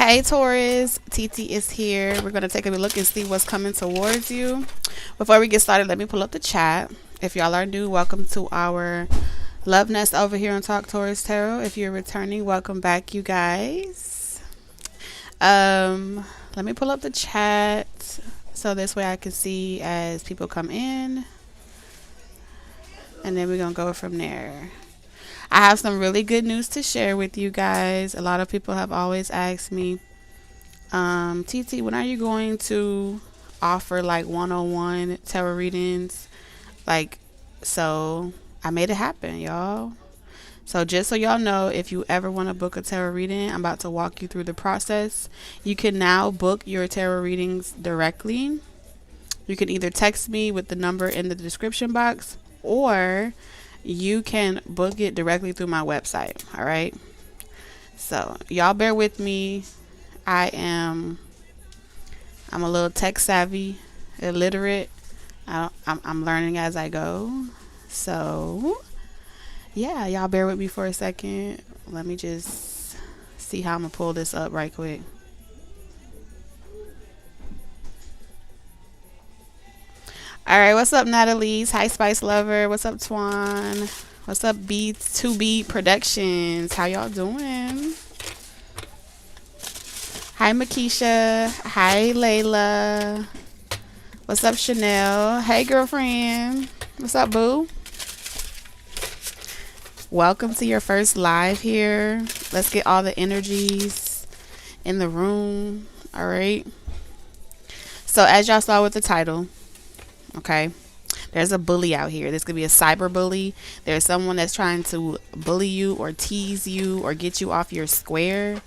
Hey Taurus, TT is here. We're going to take a look and see what's coming towards you. Before we get started, let me pull up the chat. If y'all are new, welcome to our Love Nest over here on Talk Taurus Tarot. If you're returning, welcome back, you guys. Let me pull up the chat so this way I can see as people come in. And then we're going to go from there. I have some really good news to share with you guys. A lot of people have always asked me, TT, when are you going to offer like one-on-one tarot readings? So I made it happen, y'all. So just so y'all know, if you ever want to book a tarot reading, I'm about to walk you through the process. You can now book your tarot readings directly. You can either text me with the number in the description box, or you can book it directly through my website. All right. So y'all bear with me. I'm a little tech savvy, illiterate. I'm learning as I go. So yeah, y'all bear with me for a second. Let me just see how I'm gonna pull this up right quick. All right, what's up, Natalie's? Hi, Spice Lover. What's up, Twan? What's up, B2B Productions? How y'all doing? Hi, Makisha. Hi, Layla. What's up, Chanel? Hey, girlfriend. What's up, boo? Welcome to your first live here. Let's get all the energies in the room. All right. So as y'all saw with the title, okay, there's a bully out here. This could be a cyber bully. There's someone that's trying to bully you or tease you or get you off your square.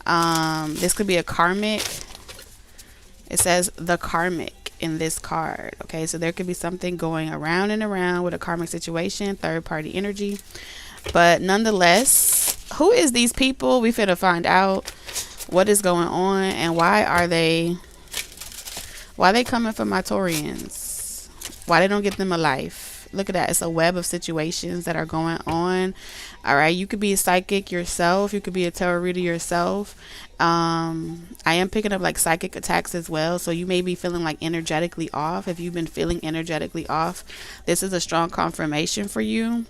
This could be a karmic. It says the karmic in this card. Okay, so there could be something going around and around with a karmic situation, third party energy. But nonetheless, who is these people? We finna find out what is going on and why they coming for my Taurians. Why they don't get them a life. Look at that. It's a web of situations that are going on. All right. You could be a psychic yourself. You could be a tarot reader yourself. I am picking up like psychic attacks as well. So you may be feeling like energetically off. If you've been feeling energetically off, this is a strong confirmation for you.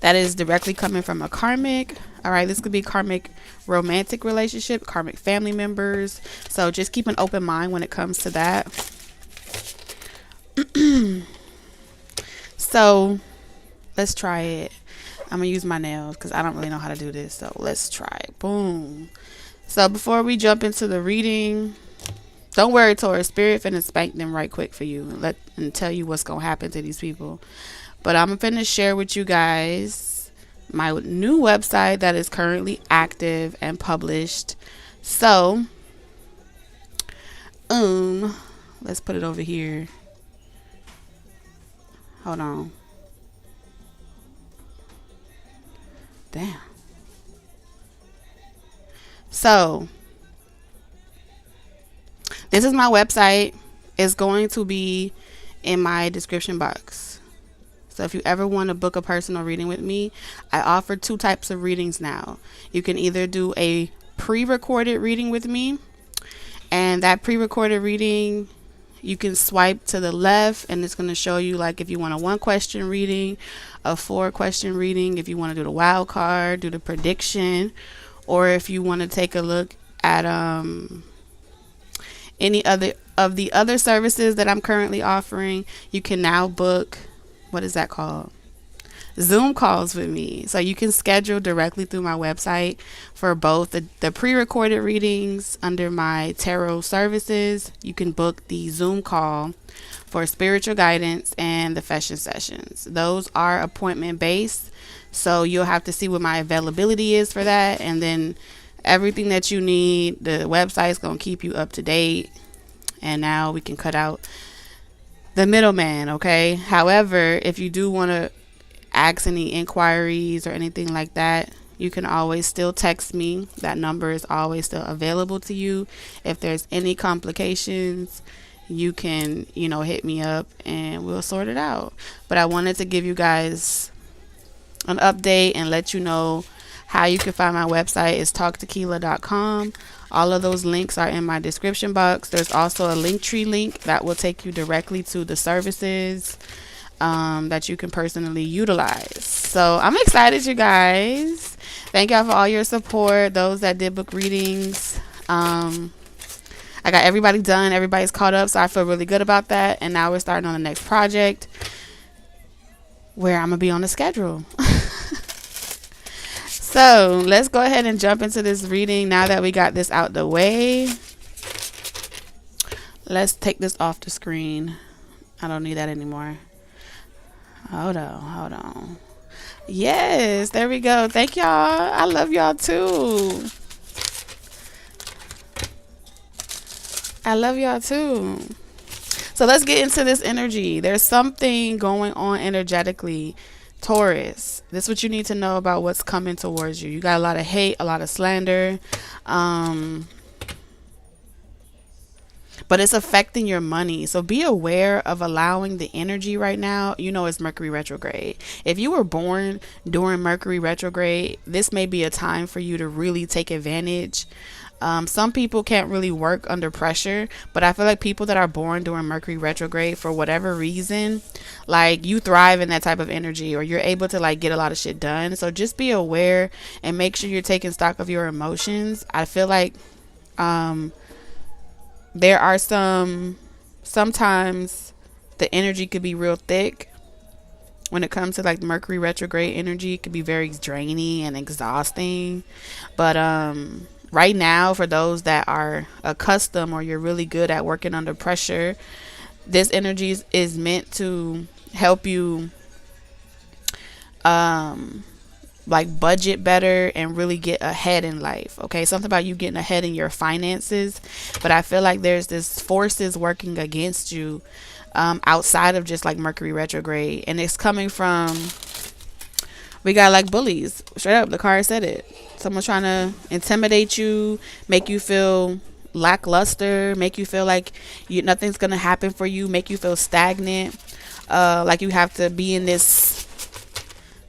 That is directly coming from a karmic. All right. This could be karmic romantic relationship, karmic family members. So just keep an open mind when it comes to that. So let's try it. I'm gonna use my nails because I don't really know how to do this. So let's try it. Boom. So before we jump into the reading, don't worry, Taurus. Spirit finna spank them right quick for you and tell you what's gonna happen to these people. But I'm finna share with you guys my new website that is currently active and published. So let's put it over here. Hold on. Damn. So this is my website. It's going to be in my description box. So if you ever want to book a personal reading with me, I offer two types of readings now. You can either do a pre-recorded reading with me, and that pre-recorded reading, you can swipe to the left and it's going to show you like if you want a 1-question reading, a 4-question reading, if you want to do the wild card, do the prediction, or if you want to take a look at any other of the other services that I'm currently offering, you can now book, what is that called? Zoom calls with me. So you can schedule directly through my website for both the pre-recorded readings under my tarot services. You can book the Zoom call for spiritual guidance and the FESSION sessions. Those are appointment based. So you'll have to see what my availability is for that. And then everything that you need, the website is going to keep you up to date. And now we can cut out the middleman. Okay. However, if you do want to ask any inquiries or anything like that, you can always still text me. That number is always still available to you. If there's any complications, you can, hit me up and we'll sort it out. But I wanted to give you guys an update and let you know How you can find my website is talktequila.com. All of those links are in my description box. There's also a Linktree link that will take you directly to the services that you can personally utilize. So I'm excited, you guys. Thank y'all for all your support. Those that did book readings. I got everybody done. Everybody's caught up, so I feel really good about that. And now we're starting on the next project where I'm going to be on the schedule. So let's go ahead and jump into this reading now that we got this out the way. Let's take this off the screen. I don't need that anymore. Hold on. Yes, there we go. Thank y'all. I love y'all too. So let's get into this energy. There's something going on energetically. Taurus, this is what you need to know about what's coming towards you. You got a lot of hate, a lot of slander. But it's affecting your money. So be aware of allowing the energy right now. You know, it's Mercury retrograde. If you were born during Mercury retrograde, this may be a time for you to really take advantage. Some people can't really work under pressure, but I feel like people that are born during Mercury retrograde, for whatever reason, like you thrive in that type of energy, or you're able to like get a lot of shit done. So just be aware and make sure you're taking stock of your emotions. I feel like there are sometimes the energy could be real thick. When it comes to like Mercury retrograde energy, it could be very draining and exhausting. But right now, for those that are accustomed or you're really good at working under pressure, this energy is meant to help you like budget better and really get ahead in life. Okay, something about you getting ahead in your finances, but I feel like there's this forces working against you outside of just like Mercury retrograde, and it's coming from, we got like bullies. Straight up, the card said it. Someone's trying to intimidate you, make you feel lackluster, make you feel like nothing's gonna happen for you, make you feel stagnant, like you have to be in this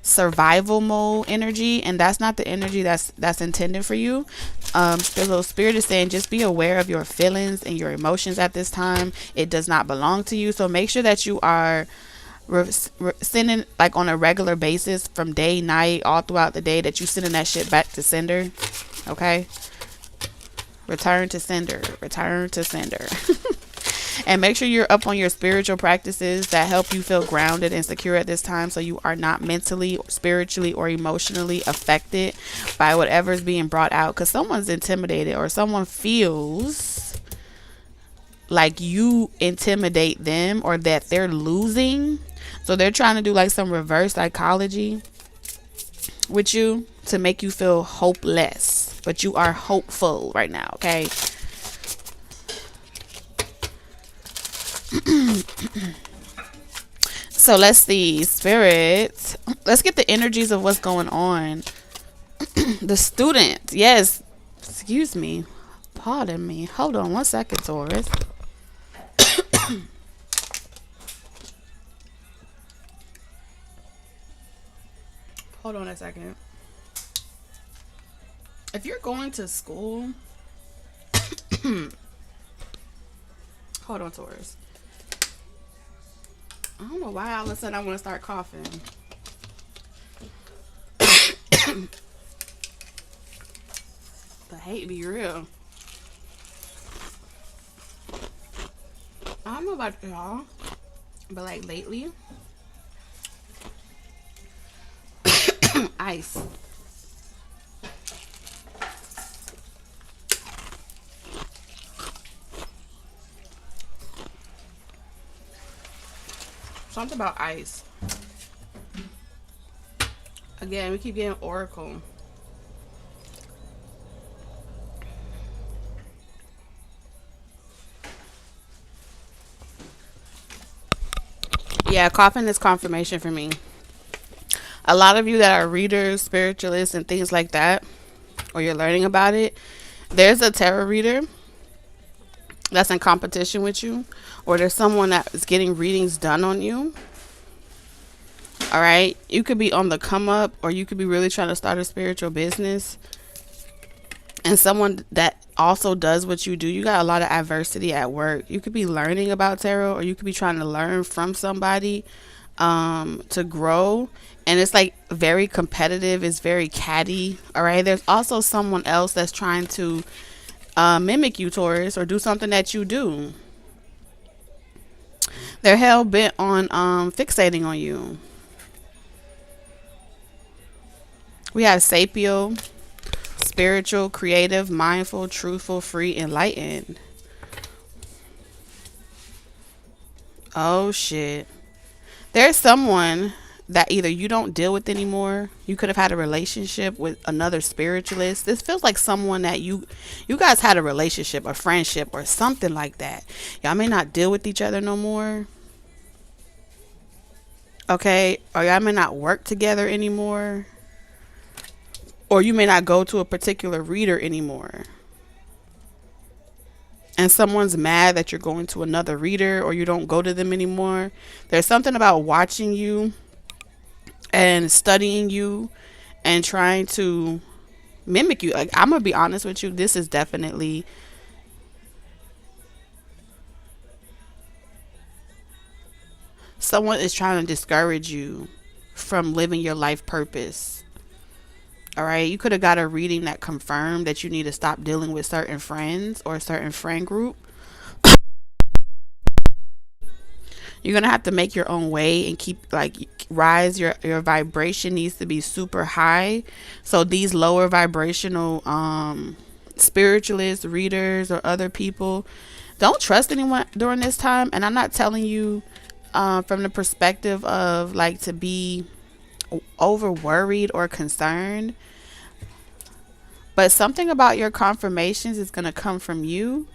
survival mode energy, and that's not the energy that's intended for you. The little spirit is saying just be aware of your feelings and your emotions at this time. It does not belong to you, so make sure that you are sending like on a regular basis, from day, night, all throughout the day, that you sending that shit back to sender. Okay, return to sender. And make sure you're up on your spiritual practices that help you feel grounded and secure at this time, so you are not mentally, spiritually, or emotionally affected by whatever's being brought out, because someone's intimidated or someone feels like you intimidate them or that they're losing. So they're trying to do like some reverse psychology with you to make you feel hopeless, but you are hopeful right now. Okay. So let's see, spirit, let's get the energies of what's going on. The student, yes, excuse me, pardon me, hold on one second, Taurus. Hold on a second. If you're going to school, hold on, Taurus. I don't know why all of a sudden I want to start coughing. The hate be real. I don't know about y'all, but like lately, ice. Something about ice. Again, we keep getting Oracle. Yeah, coughing is confirmation for me. A lot of you that are readers, spiritualists, and things like that, or you're learning about it, there's a tarot reader that's in competition with you, or there's someone that is getting readings done on you. All right. You could be on the come up, or you could be really trying to start a spiritual business. And someone that also does what you do, you got a lot of adversity at work. You could be learning about tarot, or you could be trying to learn from somebody to grow. And it's like very competitive. It's very catty. All right. There's also someone else that's trying to mimic you, Taurus, or do something that you do. They're hell bent on fixating on you. We have Sapio, spiritual, creative, mindful, truthful, free, enlightened. Oh shit. There's someone that either you don't deal with anymore. You could have had a relationship with another spiritualist. This feels like someone that you guys had a relationship, a friendship, or something like that. Y'all may not deal with each other no more. Okay, or y'all may not work together anymore. Or you may not go to a particular reader anymore. And someone's mad that you're going to another reader, or you don't go to them anymore. There's something about watching you and studying you and trying to mimic you. Like, I'm gonna be honest with you, this is definitely someone is trying to discourage you from living your life purpose. All right, you could have got a reading that confirmed that you need to stop dealing with certain friends or a certain friend group. You're gonna have to make your own way and keep like rise. Your vibration needs to be super high. So these lower vibrational spiritualists, readers, or other people, don't trust anyone during this time. And I'm not telling you from the perspective of like to be over worried or concerned, but something about your confirmations is going to come from you,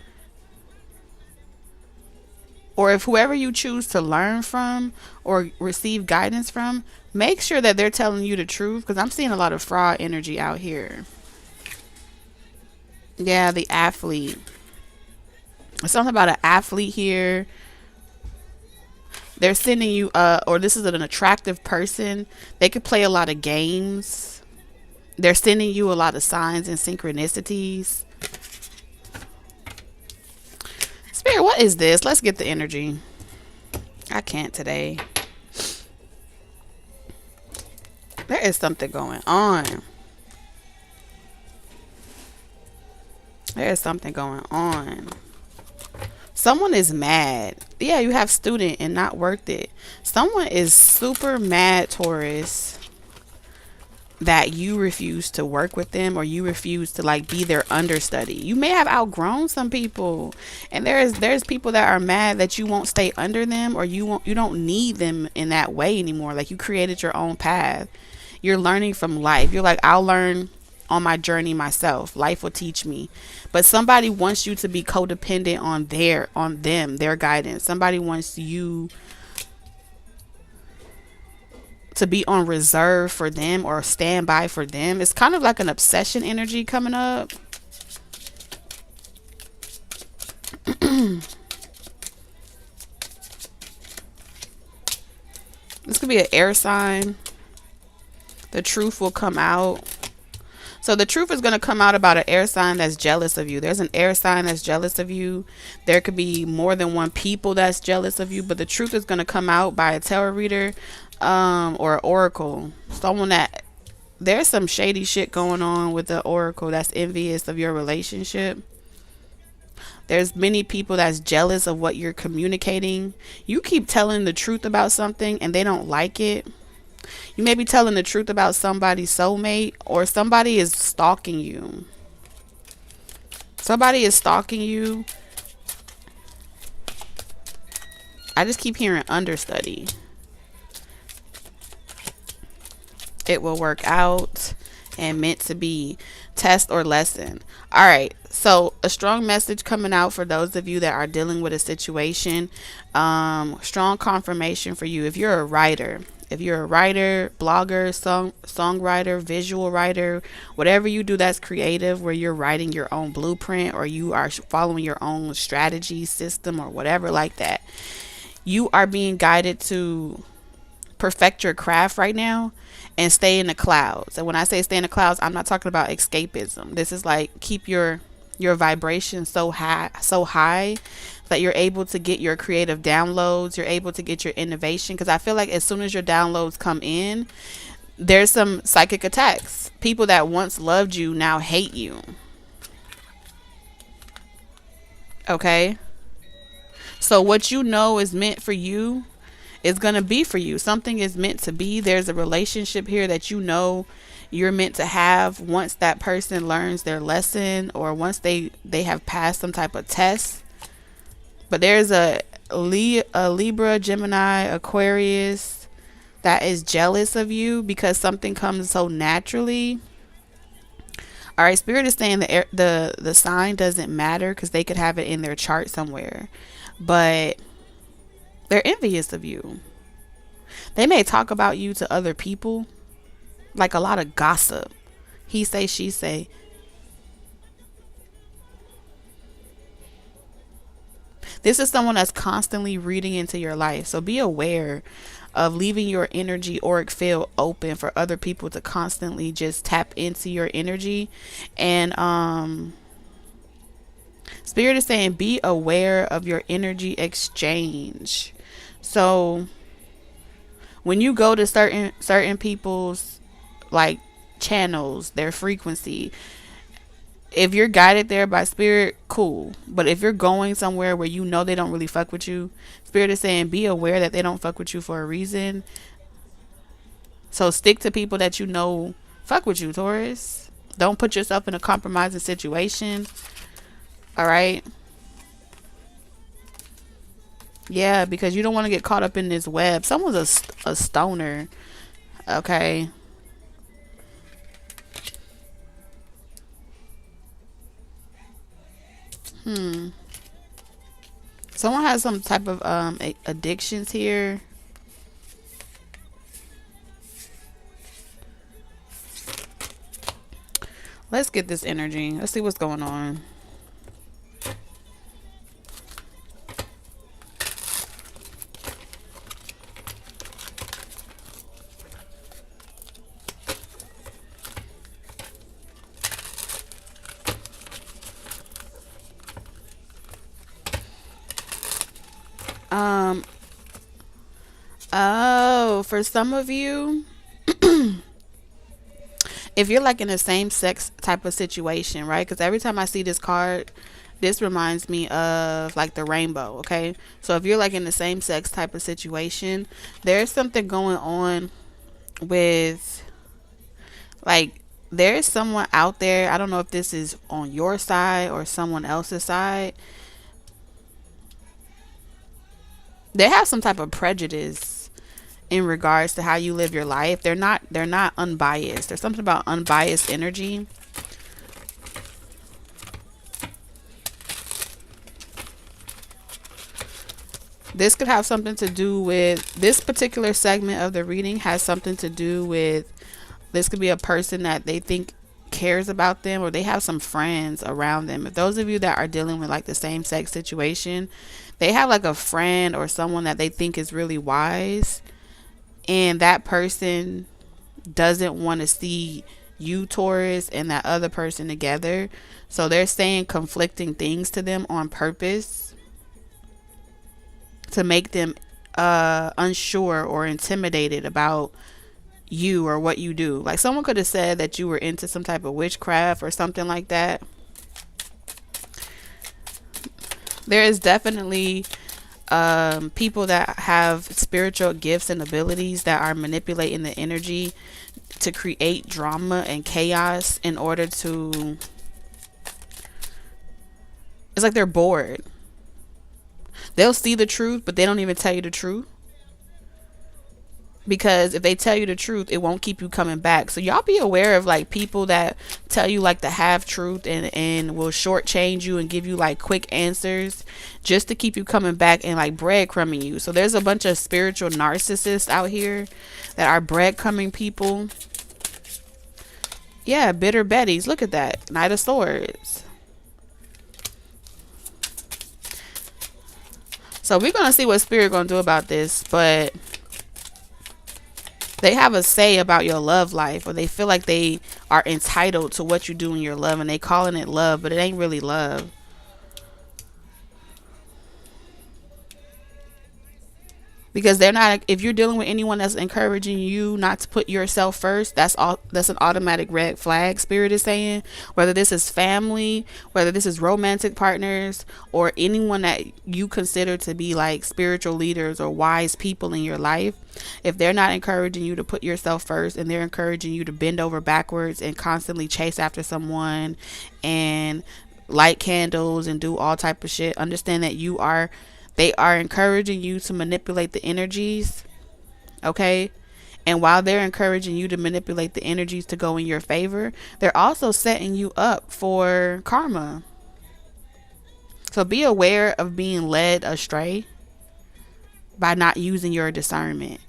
or if whoever you choose to learn from or receive guidance from, make sure that they're telling you the truth, because I'm seeing a lot of fraud energy out here. Yeah, the athlete. There's something about an athlete here. They're sending you or this is an attractive person. They could play a lot of games. They're sending you a lot of signs and synchronicities. Spirit, what is this? Let's get the energy. I can't today. There is something going on. There is something going on. Someone is mad. Yeah, you have student and not worth it. Someone is super mad, Taurus, that you refuse to work with them, or you refuse to like be their understudy. You may have outgrown some people, and there's people that are mad that you won't stay under them, or you don't need them in that way anymore. Like, you created your own path. You're learning from life. You're like, I'll learn on my journey myself. Life will teach me. But somebody wants you to be codependent on them, their guidance. Somebody wants you to be on reserve for them or stand by for them. It's kind of like an obsession energy coming up. This could be an air sign. The truth will come out. So the truth is going to come out about an air sign that's jealous of you. There's an air sign that's jealous of you. There could be more than one people that's jealous of you, but the truth is going to come out by a tarot reader or an oracle. Someone that, there's some shady shit going on with the oracle that's envious of your relationship. There's many people that's jealous of what you're communicating. You keep telling the truth about something and they don't like it. You may be telling the truth about somebody's soulmate, or somebody is stalking you. Somebody is stalking you. I just keep hearing understudy. It will work out and meant to be. Test or lesson. All right. So a strong message coming out for those of you that are dealing with a situation. Strong confirmation for you. If you're a writer, blogger, songwriter, visual writer, whatever you do that's creative, where you're writing your own blueprint, or you are following your own strategy system or whatever like that, you are being guided to perfect your craft right now and stay in the clouds. And when I say stay in the clouds, I'm not talking about escapism. This is like keep your vibration so high that you're able to get your creative downloads, you're able to get your innovation, because I feel like as soon as your downloads come in, there's some psychic attacks. People that once loved you now hate you. Okay? So what you know is meant for you is going to be for you. Something is meant to be. There's a relationship here that you know you're meant to have once that person learns their lesson, or once they have passed some type of test. But there's a Libra, Gemini, Aquarius that is jealous of you because something comes so naturally. All right, Spirit is saying the sign doesn't matter because they could have it in their chart somewhere, but they're envious of you. They may talk about you to other people, like a lot of gossip. He say, she say. This is someone that's constantly reading into your life. So be aware of leaving your energy auric field open for other people to constantly just tap into your energy. And Spirit is saying be aware of your energy exchange. So when you go to certain people's like channels, their frequency, if you're guided there by Spirit, cool. But if you're going somewhere where you know they don't really fuck with you, Spirit is saying be aware that they don't fuck with you for a reason. So stick to people that you know fuck with you, Taurus. Don't put yourself in a compromising situation. All right? Yeah, because you don't want to get caught up in this web. Someone's a stoner. Okay? Someone has some type of addictions here. Let's get this energy. Let's see what's going on. Oh, for some of you, if you're like in a same sex type of situation, right? Because every time I see this card, this reminds me of like the rainbow. Okay, so if you're like in the same sex type of situation, there's something going on with like there's someone out there. I don't know if this is on your side or someone else's side. They have some type of prejudice in regards to how you live your life. They're not unbiased. There's something about unbiased energy. This could have something to do with this particular segment of the reading has something to do with this could be a person that they think cares about them, or they have some friends around them. If those of you that are dealing with like the same sex situation, they have like a friend or someone that they think is really wise, and that person doesn't want to see you, Taurus, and that other person together. So they're saying conflicting things to them on purpose to make them unsure or intimidated about you or what you do. Like someone could have said that you were into some type of witchcraft or something like that. There is definitely people that have spiritual gifts and abilities that are manipulating the energy to create drama and chaos in order to, it's like they're bored. They'll see the truth, but they don't even tell you the truth. Because if they tell you the truth, it won't keep you coming back. So y'all be aware of like people that tell you like the half truth and will shortchange you and give you like quick answers just to keep you coming back and like breadcrumbing you. So there's a bunch of spiritual narcissists out here that are breadcrumbing people. Yeah, bitter Bettys. Look at that. Knight of Swords. So we're going to see what Spirit going to do about this. But They have a say about your love life, or they feel like they are entitled to what you do in your love, and they calling it love, but it ain't really love. Because they're not, if you're dealing with anyone that's encouraging you not to put yourself first, that's all, that's an automatic red flag. Spirit is saying, whether this is family, whether this is romantic partners, or anyone that you consider to be like spiritual leaders or wise people in your life, if they're not encouraging you to put yourself first, and they're encouraging you to bend over backwards and constantly chase after someone and light candles and do all type of shit, understand that you are, they are encouraging you to manipulate the energies, okay? And while they're encouraging you to manipulate the energies to go in your favor, they're also setting you up for karma. So be aware of being led astray by not using your discernment.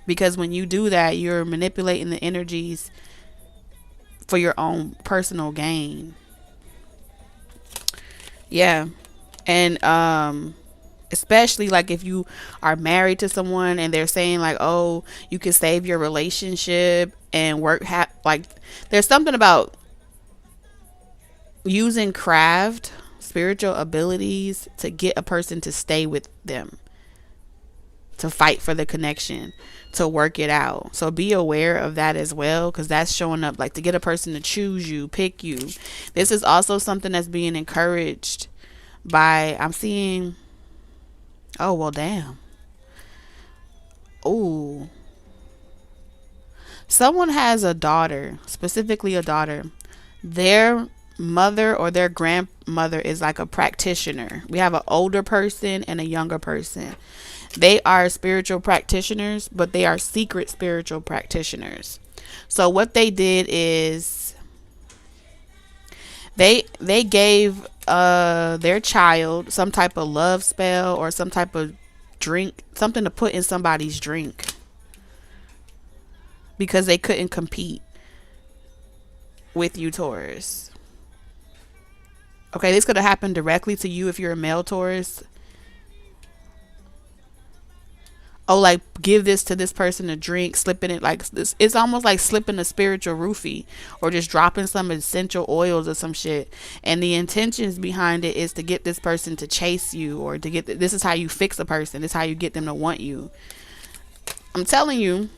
Because when you do that, you're manipulating the energies for your own personal gain. Yeah. And especially like if you are married to someone and they're saying like, oh, you can save your relationship and work like, there's something about using craft, spiritual abilities to get a person to stay with them, to fight for the connection, to work it out. So be aware of that as well, because that's showing up like to get a person to choose you, pick you. This is also something that's being encouraged by, I'm seeing, oh well, damn. Oh, someone has a daughter, specifically a daughter. Their mother or their grandmother is like a practitioner. We have an older person and a younger person. They are spiritual practitioners, but they are secret spiritual practitioners. So what they did is they gave their child some type of love spell or some type of drink, something to put in somebody's drink, because they couldn't compete with you, Taurus. Okay, this could have happened directly to you if you're a male Taurus. Oh, like give this to this person to drink, slipping it like this. It's almost like slipping a spiritual roofie or just dropping some essential oils or some shit. And the intentions behind it is to get this person to chase you, or to get, this is how you fix a person. This is how you get them to want you. I'm telling you,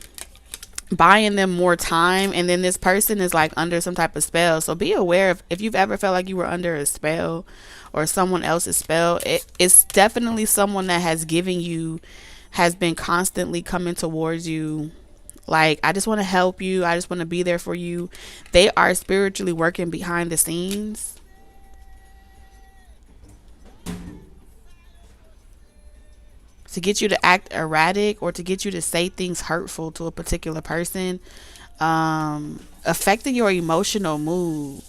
buying them more time, and then this person is like under some type of spell. So be aware if you've ever felt like you were under a spell or someone else's spell. It's definitely someone that has given you, has been constantly coming towards you like, I just want to help you, I just want to be there for you. They are spiritually working behind the scenes to get you to act erratic, or to get you to say things hurtful to a particular person, affecting your emotional mood.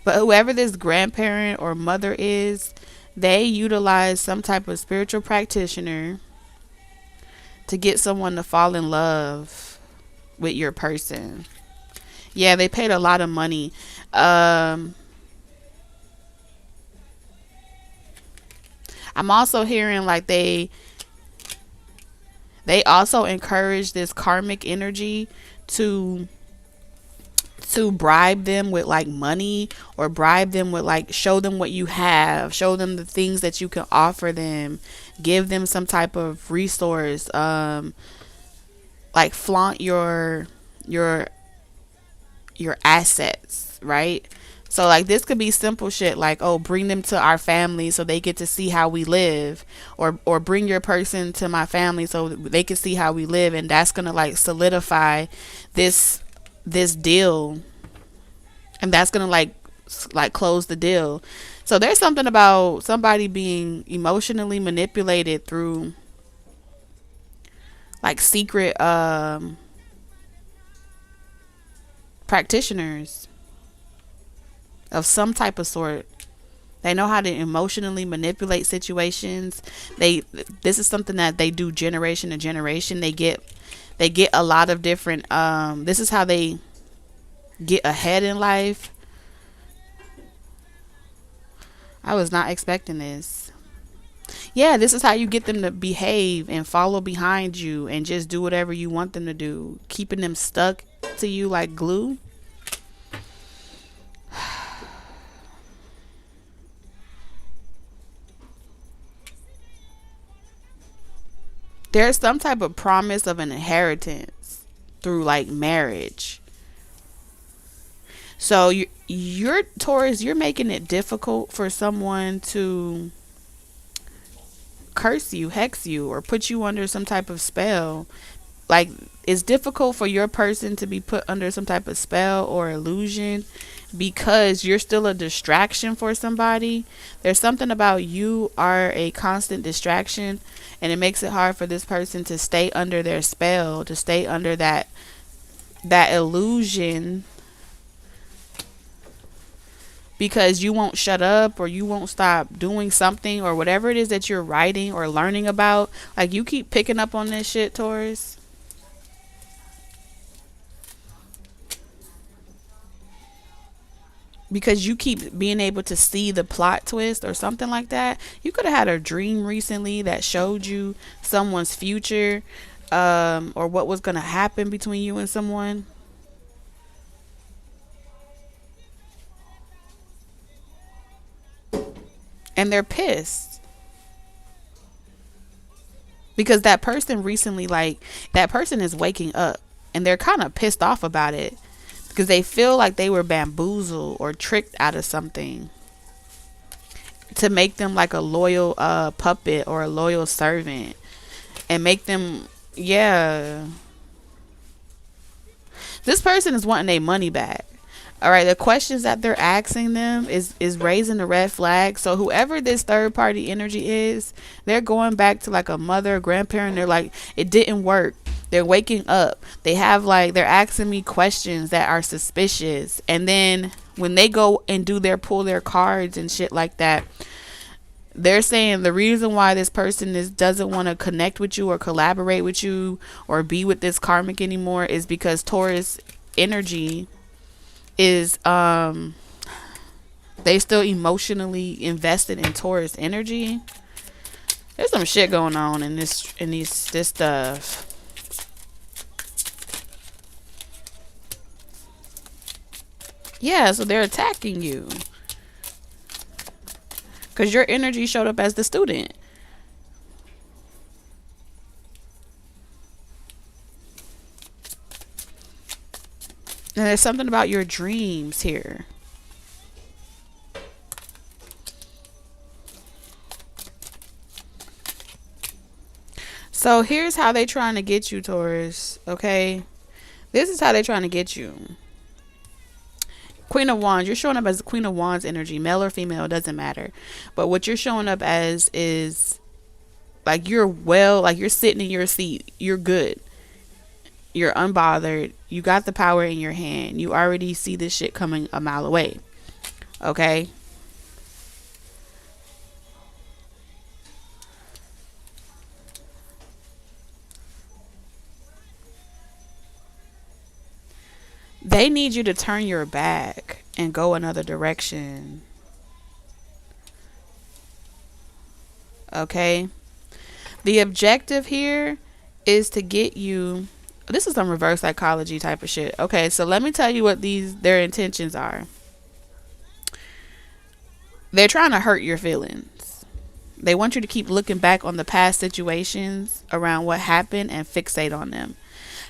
But whoever this grandparent or mother is, they utilize some type of spiritual practitioner to get someone to fall in love with your person. Yeah, they paid a lot of money. I'm also hearing like they also encourage this karmic energy to bribe them with like money, or bribe them with like, show them what you have, show them the things that you can offer them, give them some type of resource, like flaunt your assets, right? So like this could be simple shit like, oh, bring them to our family so they get to see how we live, or bring your person to my family so they can see how we live, and that's gonna like solidify this deal, and that's gonna like close the deal. So there's something about somebody being emotionally manipulated through like secret practitioners of some type of sort. They know how to emotionally manipulate situations. This is something that they do generation to generation. They get a lot of different this is how they get ahead in life. I was not expecting this. Yeah, this is how you get them to behave and follow behind you and just do whatever you want them to do, keeping them stuck to you like glue. There's some type of promise of an inheritance through like marriage. So you're Taurus, you're making it difficult for someone to curse you, hex you, or put you under some type of spell. Like, it's difficult for your person to be put under some type of spell or illusion because you're still a distraction for somebody. There's something about you are a constant distraction, and it makes it hard for this person to stay under their spell, to stay under that illusion, because you won't shut up or you won't stop doing something or whatever it is that you're writing or learning about. Like, you keep picking up on this shit, Taurus. Because you keep being able to see the plot twist or something like that. You could have had a dream recently that showed you someone's future, or what was going to happen between you and someone. And they're pissed because that person recently, like, that person is waking up and they're kind of pissed off about it because they feel like they were bamboozled or tricked out of something to make them like a loyal puppet or a loyal servant and make them, yeah. This person is wanting their money back. All right, the questions that they're asking them is raising the red flag. So whoever this third party energy is, they're going back to like a mother, a grandparent. They're like, it didn't work. They're waking up. They have like, they're asking me questions that are suspicious. And then when they go and do their pull their cards and shit like that, they're saying the reason why this person doesn't want to connect with you or collaborate with you or be with this karmic anymore is because Taurus energy is they still emotionally invested in Taurus energy. There's some shit going on in this stuff. Yeah, so they're attacking you because your energy showed up as the student. And there's something about your dreams here. So here's how they trying to get you, Taurus. Okay, this is how they trying to get you. Queen of Wands, you're showing up as the Queen of Wands energy, male or female, doesn't matter. But what you're showing up as is like you're well, like you're sitting in your seat. You're good. You're unbothered. You got the power in your hand. You already see this shit coming a mile away. Okay? They need you to turn your back and go another direction. Okay? The objective here is to get you. This is some reverse psychology type of shit. Okay, so let me tell you what their intentions are. They're trying to hurt your feelings. They want you to keep looking back on the past situations around what happened and fixate on them.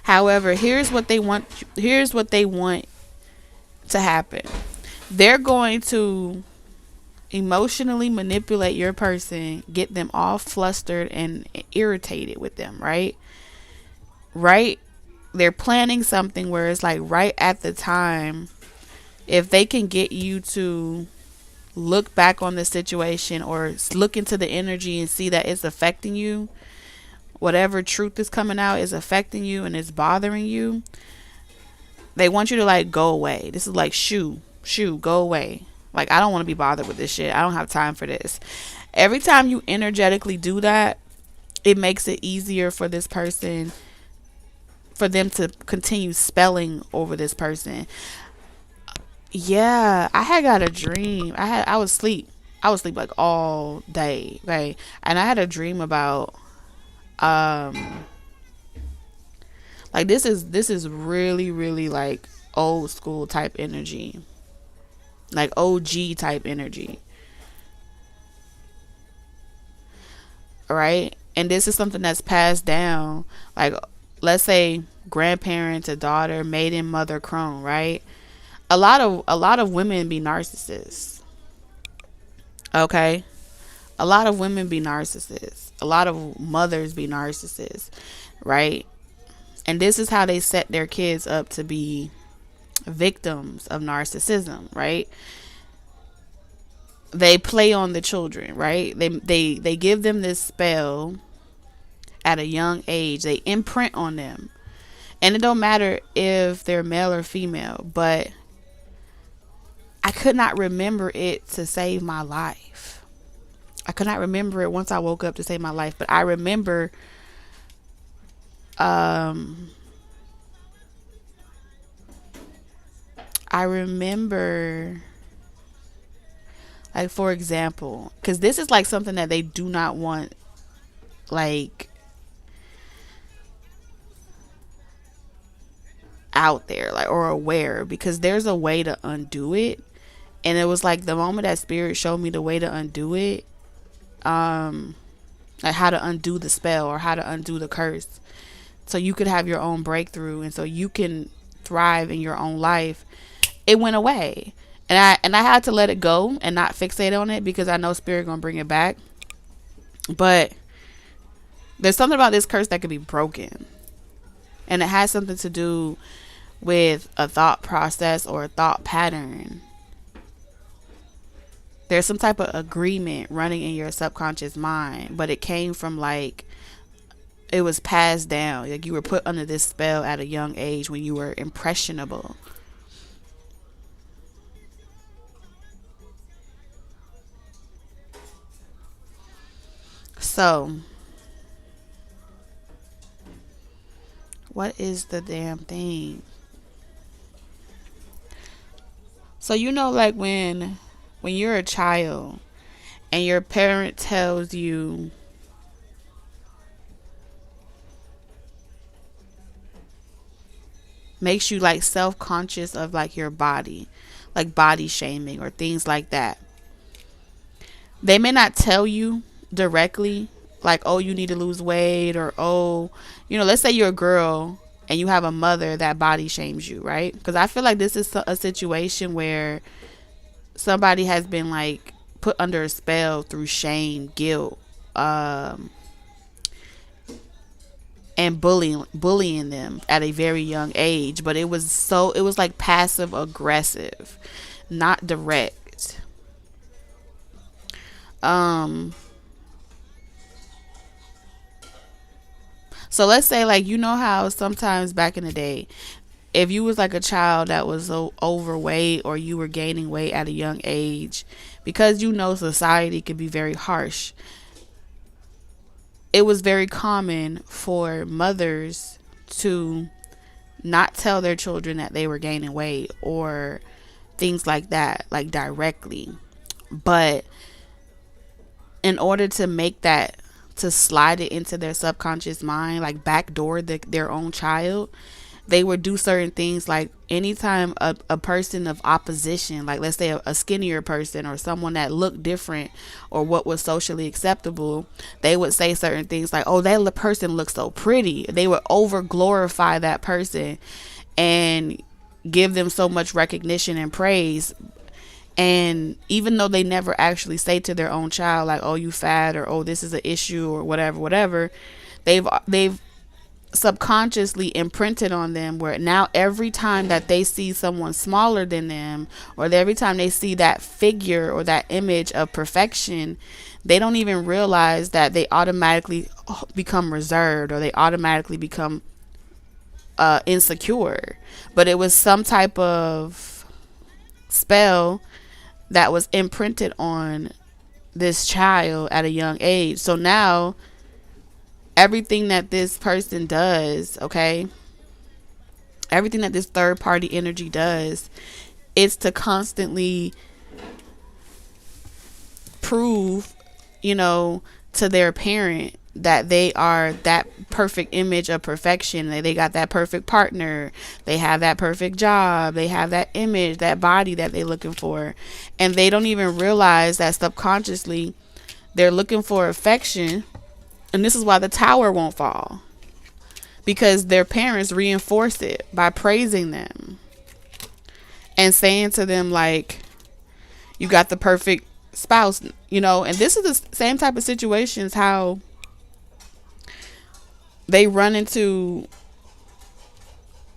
However, here's what they want. Here's what they want to happen. They're going to emotionally manipulate your person, get them all flustered and irritated with them, right? Right? They're planning something where it's like right at the time, if they can get you to look back on the situation or look into the energy and see that it's affecting you, whatever truth is coming out is affecting you and it's bothering you, they want you to like go away. This is like shoo, go away. Like, I don't want to be bothered with this shit. I don't have time for this. Every time you energetically do that, it makes it easier for this person, for them to continue spelling over this person. Yeah, I had got a dream. I was asleep. I would sleep like all day, right? And I had a dream about um like this is really really like old school type energy, like OG type energy, right? And this is something that's passed down, like let's say grandparent to daughter, maiden, mother, crone, right? A lot of women be narcissists. Okay, a lot of women be narcissists. A lot of mothers be narcissists, right? And this is how they set their kids up to be victims of narcissism, right? They play on the children, right? They give them this spell at a young age. They imprint on them. And it don't matter if they're male or female, but I could not remember it to save my life. I could not remember it once I woke up to save my life, but I remember um I remember, like, for example, because this is like something that they do not want, like, out there, like, or aware, because there's a way to undo it. And it was like the moment that spirit showed me the way to undo it, um, like how to undo the spell or how to undo the curse, so you could have your own breakthrough and so you can thrive in your own life. It went away, and I had to let it go and not fixate on it because I know spirit gonna bring it back. But there's something about this curse that could be broken, and it has something to do with a thought process or a thought pattern. There's some type of agreement running in your subconscious mind, but it came from, like, it was passed down, like you were put under this spell at a young age when you were impressionable. So what is the damn thing? So like when you're a child and your parent tells you, makes you like self-conscious of like your body, like body shaming or things like that. They may not tell you directly, like, oh, you need to lose weight, or oh, let's say you're a girl and you have a mother that body shames you, right? Because I feel like this is a situation where somebody has been like put under a spell through shame, guilt, and bullying them at a very young age. But it was like passive aggressive, not direct. um so let's say, like, how sometimes back in the day, if you was like a child that was so overweight or you were gaining weight at a young age, because society could be very harsh, it was very common for mothers to not tell their children that they were gaining weight or things like that, like directly. But in order to make that, to slide it into their subconscious mind, like backdoor their own child, they would do certain things. Like anytime a person of opposition, like let's say a skinnier person or someone that looked different or what was socially acceptable, they would say certain things like, oh, that person looks so pretty. They would over glorify that person and give them so much recognition and praise. And even though they never actually say to their own child, like, oh, you fat, or oh, this is an issue, or whatever, they've subconsciously imprinted on them, where now every time that they see someone smaller than them, or every time they see that figure or that image of perfection, they don't even realize that they automatically become reserved, or they automatically become insecure. But it was some type of spell that was imprinted on this child at a young age. So now everything that this person does, okay, everything that this third party energy does, is to constantly prove, you know, to their parent that they are that perfect image of perfection. They got that perfect partner. They have that perfect job. They have that image, that body that they're looking for. And they don't even realize that subconsciously they're looking for affection. And this is why the tower won't fall. Because their parents reinforce it by praising them and saying to them, like, you got the perfect spouse, you know. And this is the same type of situations how they run into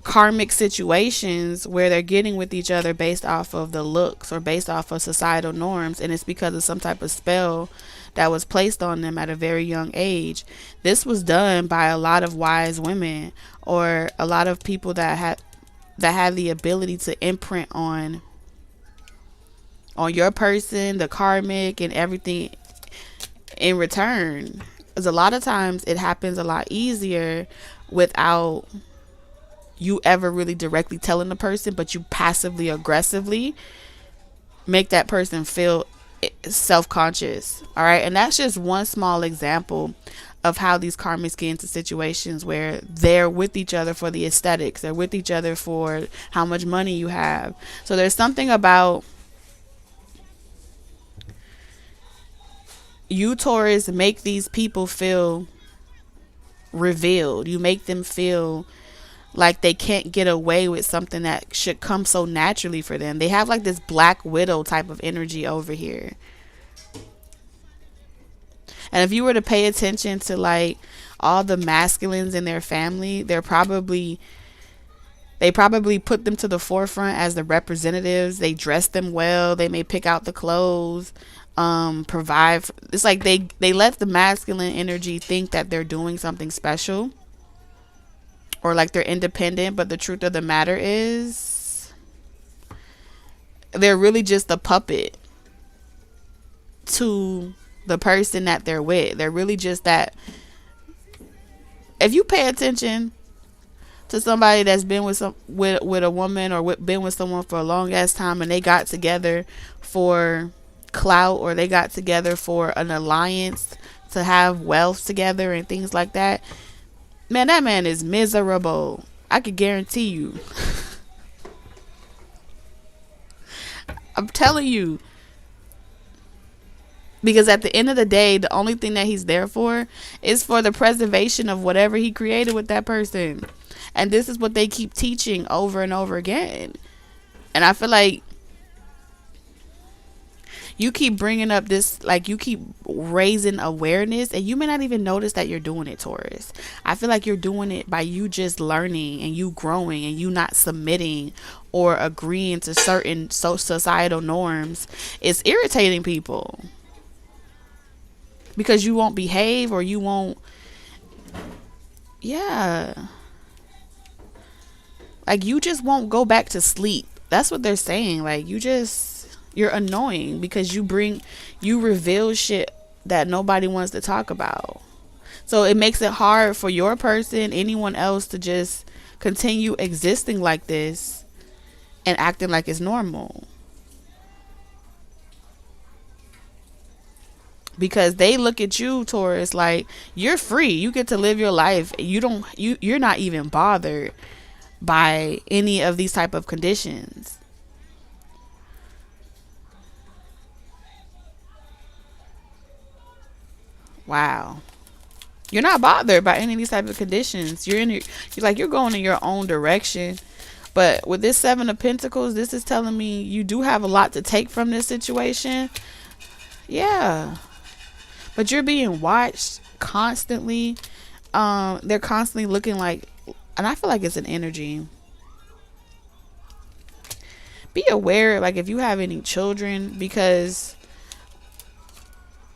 karmic situations where they're getting with each other based off of the looks or based off of societal norms, and it's because of some type of spell that was placed on them at a very young age. This was done by a lot of wise women or a lot of people that have the ability to imprint on your person, the karmic, and everything in return. Because a lot of times it happens a lot easier without you ever really directly telling the person, but you passively aggressively make that person feel self-conscious. All right. And that's just one small example of how these karmics get into situations where they're with each other for the aesthetics. They're with each other for how much money you have. So there's something about you, Taurus, make these people feel revealed. You make them feel like they can't get away with something that should come so naturally for them. They have like this Black Widow type of energy over here. And if you were to pay attention to like all the masculines in their family, they probably put them to the forefront as the representatives. They dress them well. They may pick out the clothes, provide. It's like they let the masculine energy think that they're doing something special or like they're independent. But the truth of the matter is they're really just a puppet to the person that they're with. They're really just that. If you pay attention to somebody that's been with a woman or been with someone for a long ass time, and they got together for clout or they got together for an alliance to have wealth together and things like that, man, that man is miserable. I could guarantee you. I'm telling you. Because at the end of the day, the only thing that he's there for is for the preservation of whatever he created with that person. And this is what they keep teaching over and over again. And I feel like you keep bringing up this, like you keep raising awareness, and you may not even notice that you're doing it, Taurus. I feel like you're doing it by you just learning and you growing and you not submitting or agreeing to certain societal norms. It's irritating people. Because you won't behave or you won't. Yeah. Like you just won't go back to sleep. That's what they're saying. Like you're annoying because you reveal shit that nobody wants to talk about. So it makes it hard for your person, anyone else, to just continue existing like this and acting like it's normal. Because they look at you, Taurus, like you're free. You get to live your life. You're not even bothered by any of these type of conditions. Wow. You're not bothered by any of these type of conditions. You're going in your own direction. But with this 7 of Pentacles, this is telling me you do have a lot to take from this situation. Yeah. But you're being watched constantly. They're constantly looking like, and I feel like it's an energy. Be aware, like if you have any children, because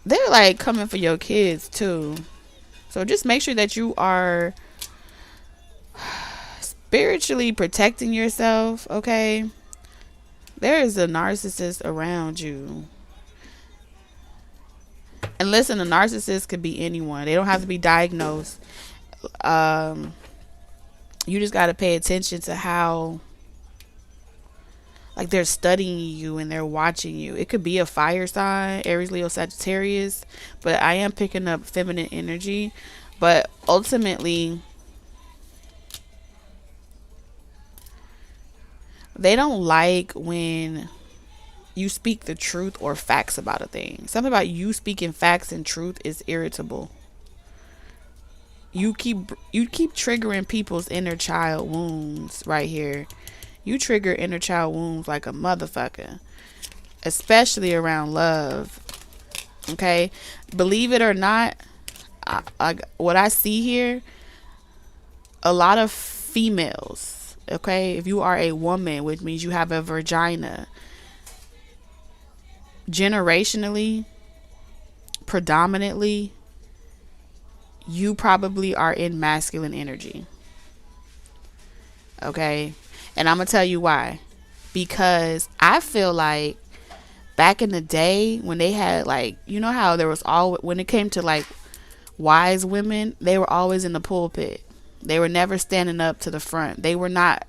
they're like coming for your kids too. So just make sure that you are spiritually protecting yourself, okay? There is a narcissist around you. And listen, a narcissist could be anyone. They don't have to be diagnosed. You just got to pay attention to how Like they're studying you and they're watching you. It could be a fire sign, Aries, Leo, Sagittarius, but I am picking up feminine energy. But ultimately, they don't like when you speak the truth or facts about a thing. Something about you speaking facts and truth is irritable. You keep triggering people's inner child wounds right here. You trigger inner child wounds like a motherfucker, especially around love. Okay, believe it or not, what I see here, a lot of females. Okay, if you are a woman, which means you have a vagina, generationally, predominantly, you probably are in masculine energy. Okay, and I'm gonna tell you why. Because I feel like back in the day when they had, like, you know how there was all, when it came to like wise women, they were always in the pulpit. They were never standing up to the front. They were not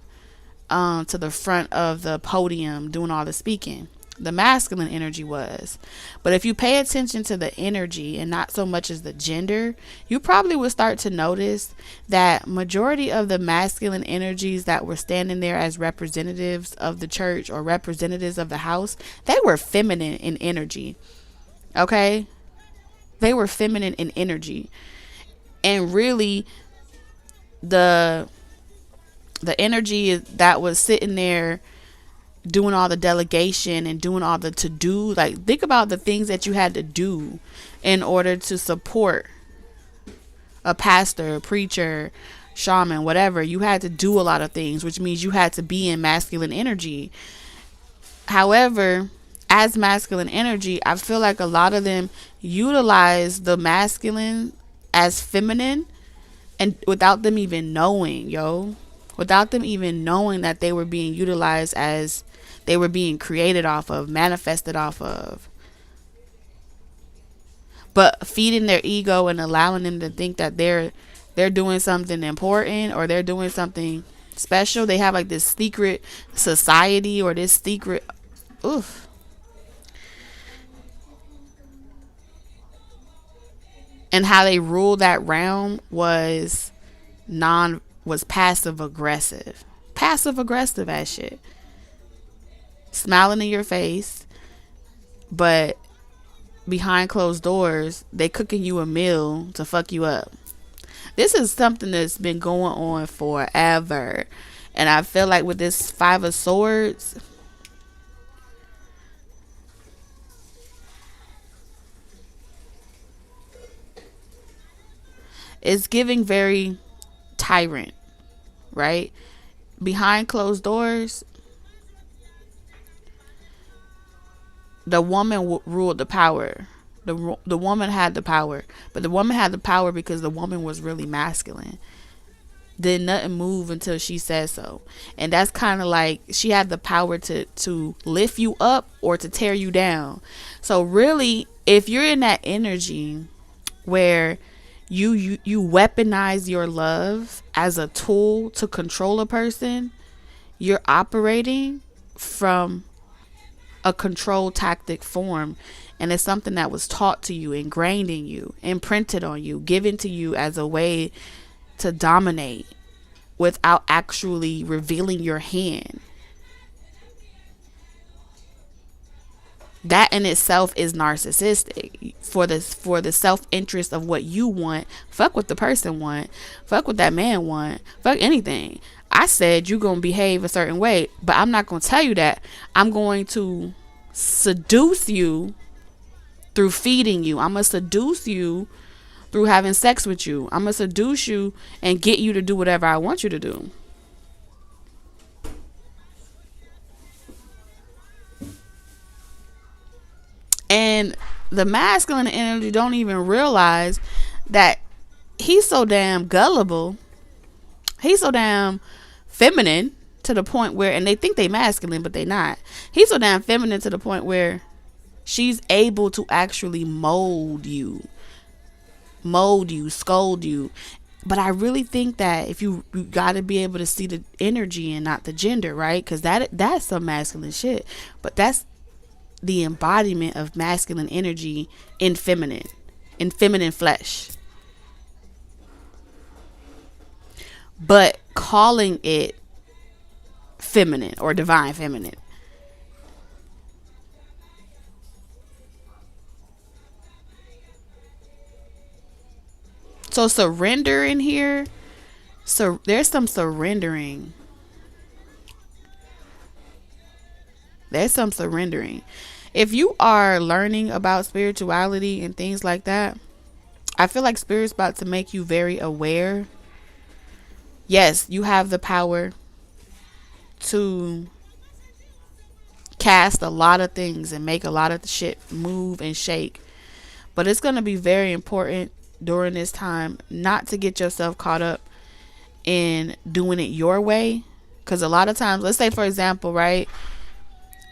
to the front of the podium doing all the speaking. The masculine energy was. But if you pay attention to the energy and not so much as the gender, you probably would start to notice that majority of the masculine energies that were standing there as representatives of the church or representatives of the house, they were feminine in energy. Okay? They were feminine in energy. And really the energy that was sitting there doing all the delegation and doing all the to do, like think about the things that you had to do in order to support a pastor, a preacher, shaman, whatever. You had to do a lot of things, which means you had to be in masculine energy. However, as masculine energy, I feel like a lot of them utilize the masculine as feminine, and without them even knowing, without them even knowing that they were being utilized as they were being created off of, manifested off of. But feeding their ego and allowing them to think that they're doing something important or they're doing something special. They have like this secret society or this secret, oof. And how they ruled that realm was passive aggressive. Passive aggressive as shit. Smiling in your face, but behind closed doors, they cooking you a meal to fuck you up. This is something that's been going on forever. And I feel like with this Five of Swords, it's giving very tyrant, right? Behind closed doors, the woman ruled the power. The woman had the power. But the woman had the power because the woman was really masculine. Did nothing move until she said so. And that's kind of like she had the power to lift you up or to tear you down. So really, if you're in that energy where you weaponize your love as a tool to control a person, you're operating from a control tactic form, and it's something that was taught to you, ingrained in you, imprinted on you, given to you as a way to dominate without actually revealing your hand. That in itself is narcissistic. For the self-interest of what you want, fuck what the person want, fuck what that man want, fuck anything. I said you're going to behave a certain way, but I'm not going to tell you that. I'm going to seduce you through feeding you. I'm going to seduce you through having sex with you. I'm going to seduce you and get you to do whatever I want you to do. And the masculine energy don't even realize that he's so damn gullible. He's so damn feminine to the point where, and they think they masculine, but they not. He's so damn feminine to the point where she's able to actually mold you, scold you, But I really think that if you got to be able to see the energy and not the gender, right? Because that's some masculine shit. But that's the embodiment of masculine energy in feminine flesh. But calling it feminine or divine feminine. So surrender in here. So there's some surrendering. There's some surrendering. If you are learning about spirituality and things like that, I feel like Spirit's about to make you very aware. Yes, you have the power to cast a lot of things and make a lot of the shit move and shake. But it's going to be very important during this time not to get yourself caught up in doing it your way. Because a lot of times, let's say, for example, right?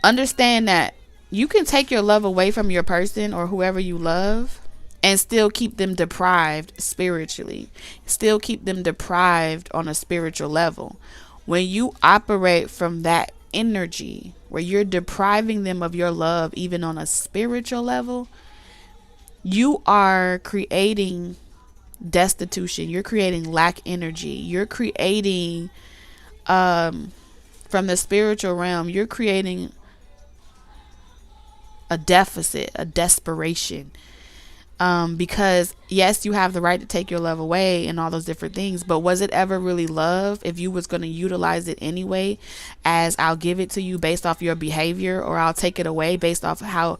Understand that you can take your love away from your person or whoever you love and still keep them deprived spiritually, still keep them deprived on a spiritual level. When you operate from that energy where you're depriving them of your love, even on a spiritual level, you are creating destitution. You're creating lack energy. You're creating, from the spiritual realm, you're creating a deficit, a desperation. Because yes, you have the right to take your love away and all those different things, but was it ever really love if you was going to utilize it anyway as I'll give it to you based off your behavior, or I'll take it away based off how,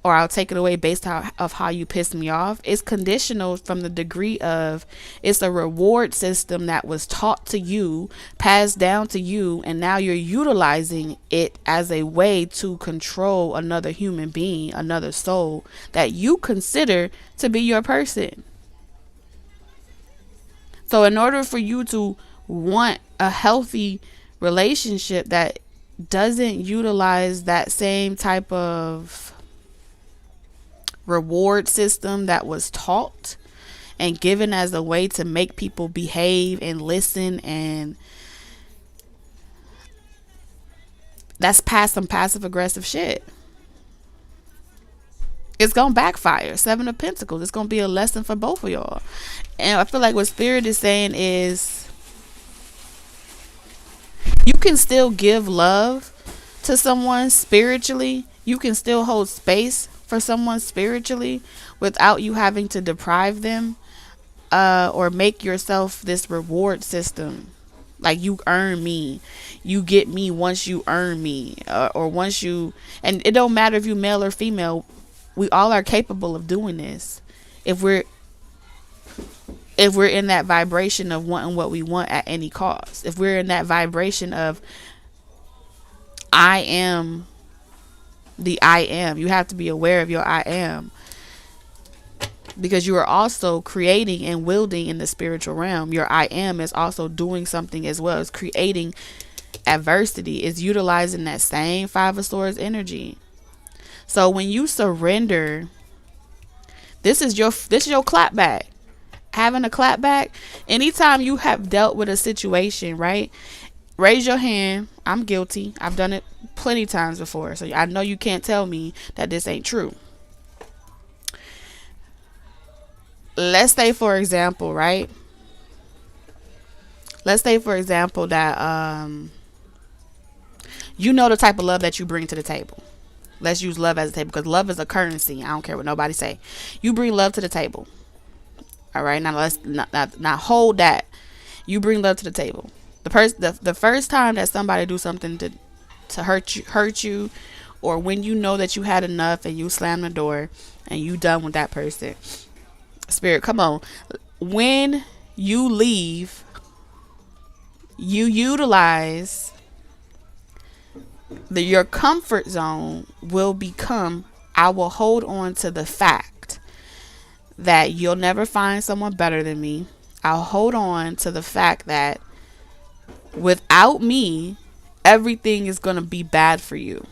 or I'll take it away based off how you piss me off? It's conditional from the degree of it's a reward system that was taught to you, passed down to you, and now you're utilizing it as a way to control another human being, another soul that you consider to be your person. So in order for you to want a healthy relationship that doesn't utilize that same type of reward system that was taught and given as a way to make people behave and listen, and that's past some passive aggressive shit, it's gonna backfire. 7 of Pentacles, it's gonna be a lesson for both of y'all. And I feel like what Spirit is saying is you can still give love to someone spiritually, you can still hold space for someone spiritually without you having to deprive them, or make yourself this reward system. Like, you earn me, you get me once you earn me, or once you, and it don't matter if you male or female, we all are capable of doing this if we're in that vibration of wanting what we want at any cost. If we're in that vibration of I am the I am. You have to be aware of your I am, because you are also creating and wielding in the spiritual realm. Your I am is also doing something as well as creating adversity, is utilizing that same 5 of Swords energy. So when you surrender, this is your clap back. Having a clap back, anytime you have dealt with a situation, right? Raise your hand. I'm guilty. I've done it plenty times before, so I know you can't tell me that this ain't true. Let's say, for example, right? Let's say, for example, that you know the type of love that you bring to the table. Let's use love as a table, because love is a currency. I don't care what nobody say. You bring love to the table. All right, now let's not hold that. You bring love to the table. The first time that somebody do something to hurt you, or when you know that you had enough and you slam the door and you done with that person, Spirit, come on. When you leave, you utilize your comfort zone will become, I will hold on to the fact that you'll never find someone better than me. I'll hold on to the fact that without me, everything is going to be bad for you.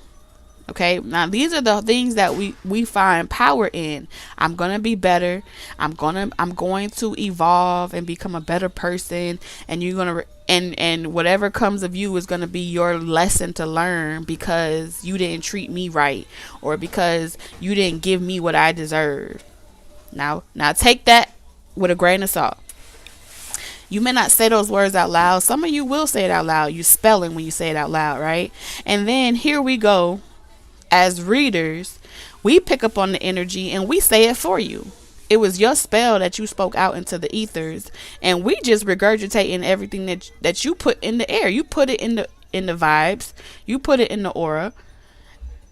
Okay, now these are the things that we find power in. I'm gonna be better. I'm going to evolve and become a better person. And you're gonna and whatever comes of you is gonna be your lesson to learn, because you didn't treat me right, or because you didn't give me what I deserve. Now take that with a grain of salt. You may not say those words out loud. Some of you will say it out loud. You spelling when you say it out loud, right? And then here we go. As readers, we pick up on the energy and we say it for you. It was your spell that you spoke out into the ethers, and we just regurgitating everything that you put in the air. You put it in the vibes, you put it in the aura,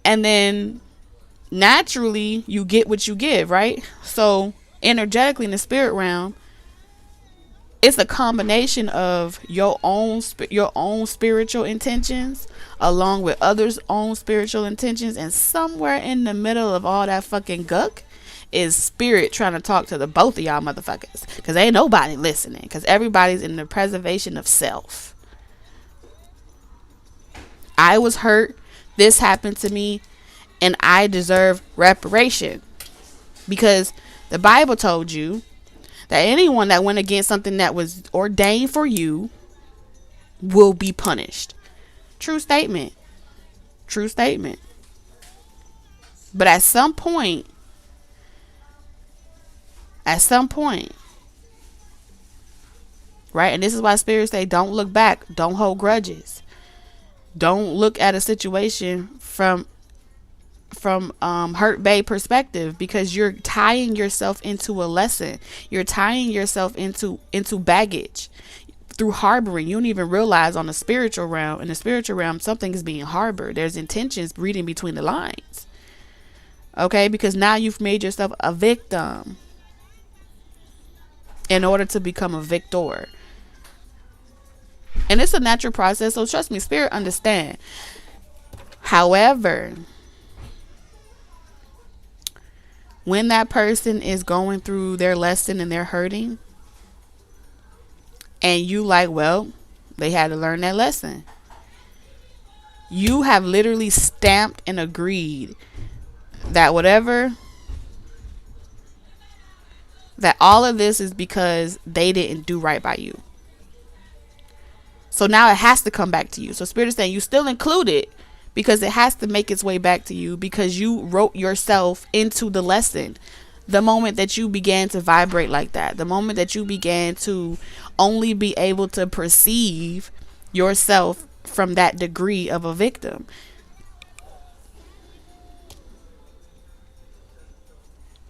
and then naturally you get what you give, right? So energetically in the spirit realm, it's a combination of your own spiritual intentions along with others' own spiritual intentions, and somewhere in the middle of all that fucking guck is spirit trying to talk to the both of y'all motherfuckers, because ain't nobody listening, because everybody's in the preservation of self. I was hurt, this happened to me, and I deserve reparation, because the Bible told you that anyone that went against something that was ordained for you will be punished. True statement. True statement. But at some point, right? And this is why spirits say, don't look back. Don't hold grudges. Don't look at a situation from hurt bay perspective, because you're tying yourself into a lesson. You're tying yourself into baggage through harboring. You don't even realize in the spiritual realm something is being harbored. There's intentions reading between the lines. Okay, because now you've made yourself a victim in order to become a victor. And it's a natural process, so trust me, spirit understand. However, when that person is going through their lesson and they're hurting, and you like, well, they had to learn that lesson, you have literally stamped and agreed that that all of this is because they didn't do right by you. So now it has to come back to you. So spirit is saying you still included, because it has to make its way back to you, because you wrote yourself into the lesson. The moment that you began to vibrate like that, the moment that you began to only be able to perceive yourself from that degree of a victim.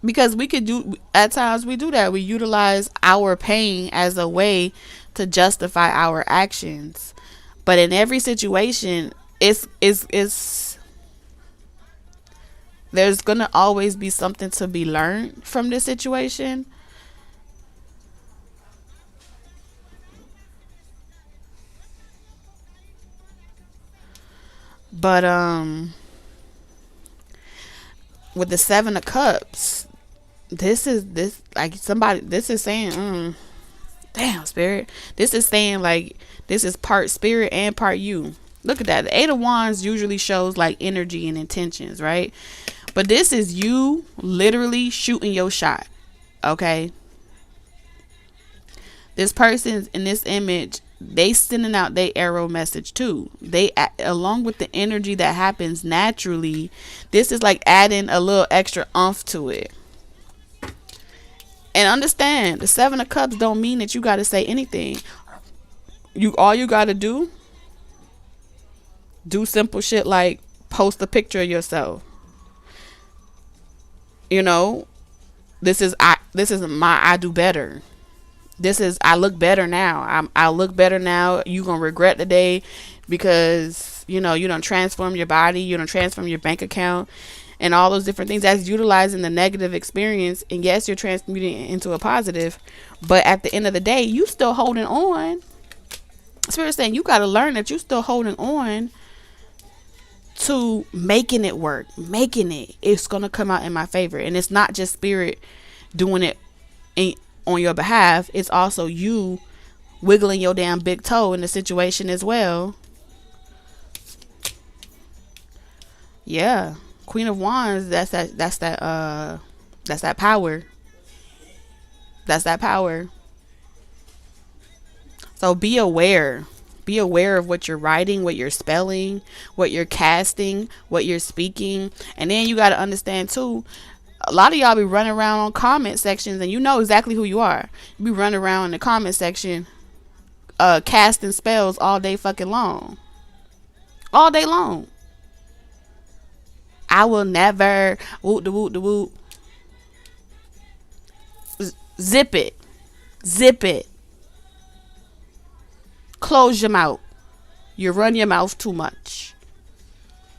Because at times we do that. We utilize our pain as a way to justify our actions. But in every situation, it's there's gonna always be something to be learned from this situation. But with the 7 of Cups, this is saying, damn, spirit, this is saying like this is part spirit and part you. Look at that. The 8 of Wands usually shows like energy and intentions, right? But this is you literally shooting your shot. Okay. This person's in this image, they sending out their arrow message too. They, along with the energy that happens naturally, this is like adding a little extra oomph to it. And understand, the 7 of Cups don't mean that you got to say anything. All you got to do simple shit like post a picture of yourself. You know, this is my I do better. This is I look better now. I look better now. You gonna regret the day because you don't transform your body, you don't transform your bank account, and all those different things. That's utilizing the negative experience, and yes, you're transmuting it into a positive, but at the end of the day, you still holding on. Spirit's saying you got to learn that you still holding on to making it work, it's gonna come out in my favor. And it's not just spirit doing it on your behalf, it's also you wiggling your damn big toe in the situation as well. Yeah. Queen of Wands, that's that power. That's that power. So be aware. Be aware of what you're writing, what you're spelling, what you're casting, what you're speaking. And then you got to understand too, a lot of y'all be running around on comment sections and you know exactly who you are. You be running around in the comment section casting spells all day fucking long. All day long. I will never whoop the whoop the whoop. Zip it. Zip it. Close your mouth. You run your mouth too much.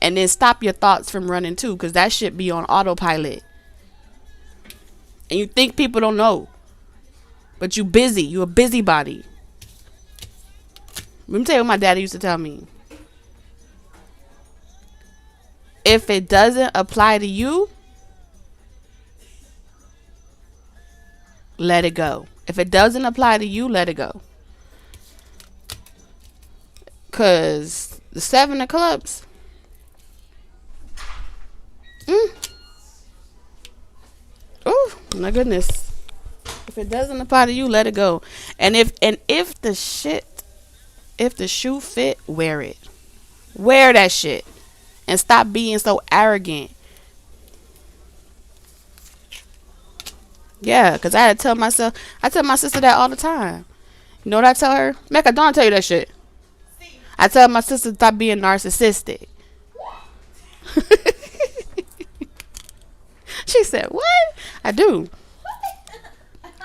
And then stop your thoughts from running too, because that shit be on autopilot. And you think people don't know. But you busy. You a busybody. Let me tell you what my daddy used to tell me. If it doesn't apply to you, let it go. If it doesn't apply to you, let it go. Because the 7 of clubs. Oh, my goodness. If it doesn't apply to you, let it go. And if the shoe fit, wear it. Wear that shit. And stop being so arrogant. Yeah, because I tell my sister that all the time. You know what I tell her? Mecca, don't tell you that shit. I tell my sister to stop being narcissistic. She said, what? I do.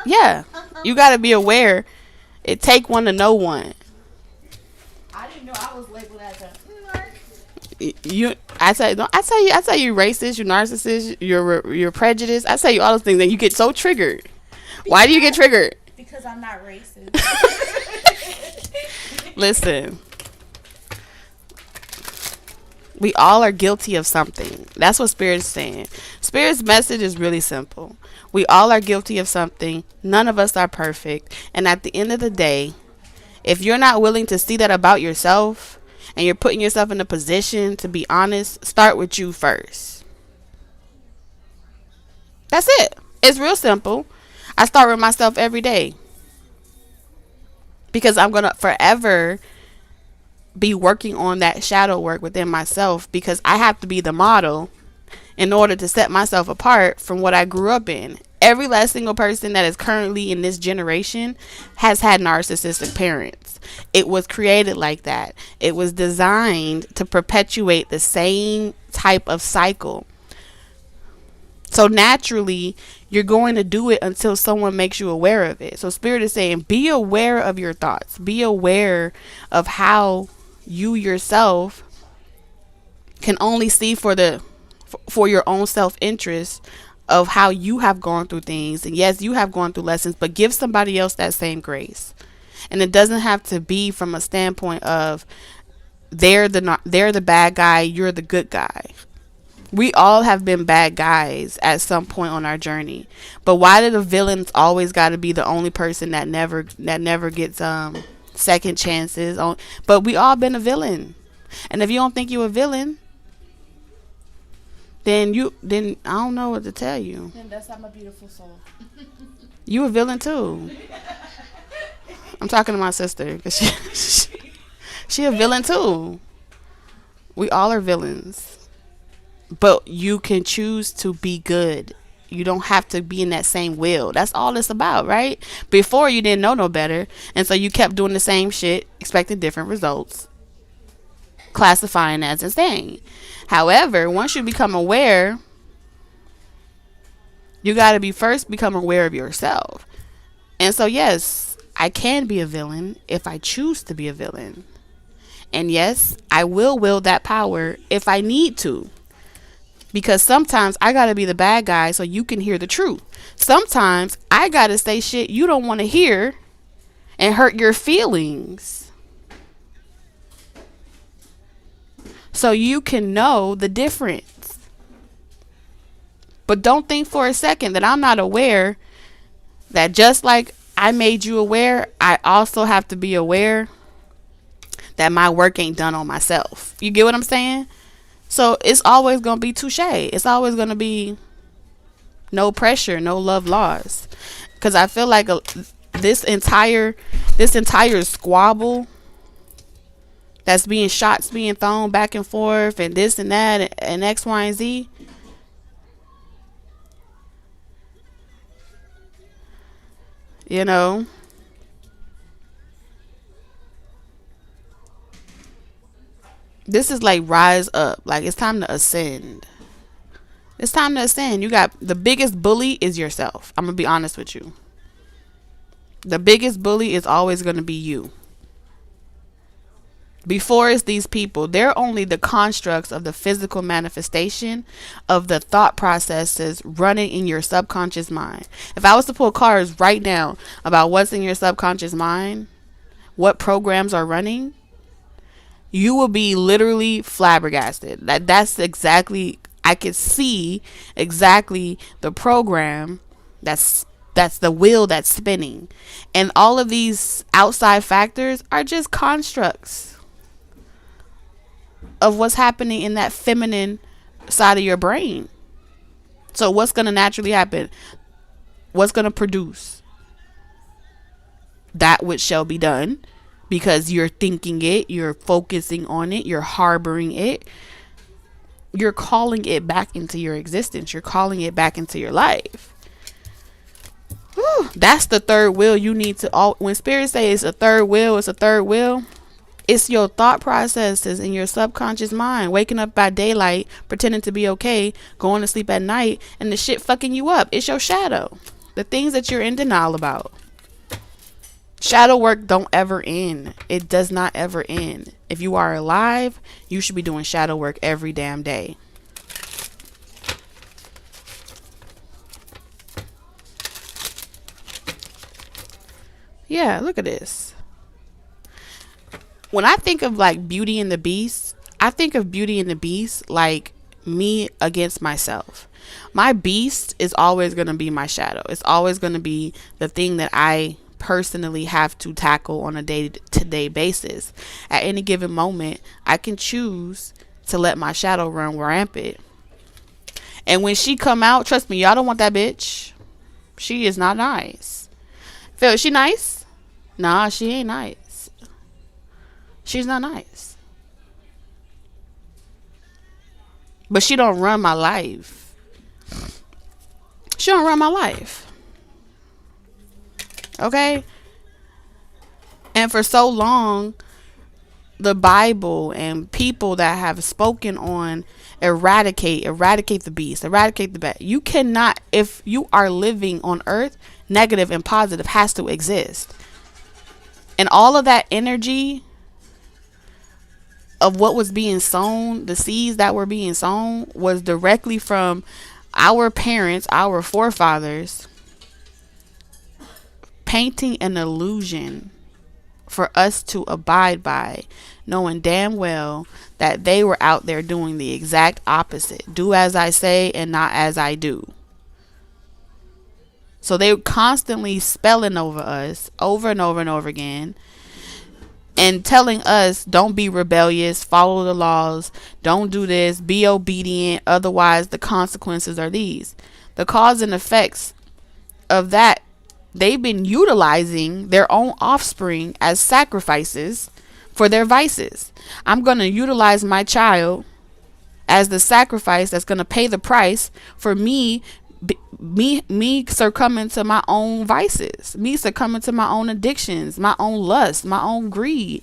Yeah. You got to be aware. It take one to know one. I didn't know I was labeled as a... I tell you racist, you narcissist, you're prejudiced. I tell you all those things and you get so triggered. Why do you get triggered? Because I'm not racist. Listen. We all are guilty of something. That's what Spirit's saying. Spirit's message is really simple. We all are guilty of something. None of us are perfect. And at the end of the day, if you're not willing to see that about yourself and you're putting yourself in a position to be honest, start with you first. That's it. It's real simple. I start with myself every day. Because I'm going to forever be working on that shadow work within myself, because I have to be the model in order to set myself apart from what I grew up in. Every last single person that is currently in this generation has had narcissistic parents. It was created like that. It was designed to perpetuate the same type of cycle. So naturally, you're going to do it until someone makes you aware of it. So Spirit is saying, be aware of your thoughts. Be aware of how you yourself can only see for your own self-interest of how you have gone through things. And yes, you have gone through lessons, but give somebody else that same grace. And it doesn't have to be from a standpoint of they're the bad guy, you're the good guy. We all have been bad guys at some point on our journey. But why do the villains always got to be the only person that never gets second chances on? But we all been a villain. And if you don't think you're a villain, then I don't know what to tell you. Then that's not my beautiful soul. You a villain too. I'm talking to my sister because she a villain too. We all are villains, but you can choose to be good. You don't have to be in that same will. That's all it's about, right? Before you didn't know no better, and so you kept doing the same shit, expecting different results, classifying as insane. However, once you become aware, you got to first become aware of yourself. And so yes, I can be a villain if I choose to be a villain. And yes, I will wield that power if I need to. Because sometimes I got to be the bad guy so you can hear the truth. Sometimes I got to say shit you don't want to hear and hurt your feelings, so you can know the difference. But don't think for a second that I'm not aware that just like I made you aware, I also have to be aware that my work ain't done on myself. You get what I'm saying? So it's always going to be touche. It's always going to be no pressure, no love lost. Because I feel like this entire squabble that's being shots being thrown back and forth and this and that and X, Y, and Z. You know, this is like rise up. Like it's time to ascend. It's time to ascend. You got the biggest bully is yourself. I'm going to be honest with you. The biggest bully is always going to be you. Before it's these people, they're only the constructs of the physical manifestation of the thought processes running in your subconscious mind. If I was to pull cards right now about what's in your subconscious mind, what programs are running, you will be literally flabbergasted. That's exactly, I could see exactly the program that's the wheel that's spinning. And all of these outside factors are just constructs of what's happening in that feminine side of your brain. So what's going to naturally happen? What's going to produce? That which shall be done, because you're thinking it, you're focusing on it, you're harboring it, you're calling it back into your existence, you're calling it back into your life. Whew, that's the third wheel you need to, when spirit says it's a third wheel, it's a third wheel. It's your thought processes in your subconscious mind, waking up by daylight, pretending to be okay, going to sleep at night, and the shit fucking you up. It's your shadow. The things that you're in denial about. Shadow work don't ever end. It does not ever end. If you are alive, you should be doing shadow work every damn day. Yeah, look at this. When I think of like Beauty and the Beast, I think of Beauty and the Beast like me against myself. My beast is always going to be my shadow. It's always going to be the thing that I personally have to tackle on a day-to-day basis. At any given moment, I can choose to let my shadow run rampant. And when she come out, trust me, y'all don't want that bitch. She is not nice. Phil, she nice? Nah, she ain't nice. She's not nice. But she don't run my life. She don't run my life. Okay? And for so long, the Bible and people that have spoken on eradicate the beast, eradicate the bad. You cannot, if you are living on earth, negative and positive has to exist. And all of that energy of what was being sown, the seeds that were being sown, was directly from our parents, our forefathers, painting an illusion for us to abide by, knowing damn well that they were out there doing the exact opposite. Do as I say and not as I do. So they were constantly spelling over us over and over and over again, and telling us, don't be rebellious, follow the laws, don't do this, be obedient, otherwise the consequences are these. The cause and effects of that, they've been utilizing their own offspring as sacrifices for their vices. I'm going to utilize my child as the sacrifice that's going to pay the price for me succumbing to my own vices, me succumbing to my own addictions, my own lust, my own greed.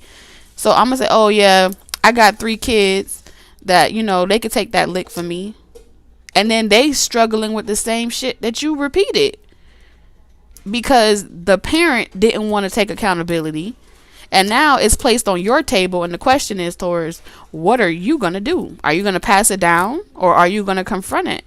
So I'm gonna say, oh yeah, I got 3 kids that, you know, they could take that lick for me, and then they struggling with the same shit that you repeated because the parent didn't want to take accountability, and now it's placed on your table, and the question is, Taurus, what are you gonna do? Are you gonna pass it down, or are you gonna confront it?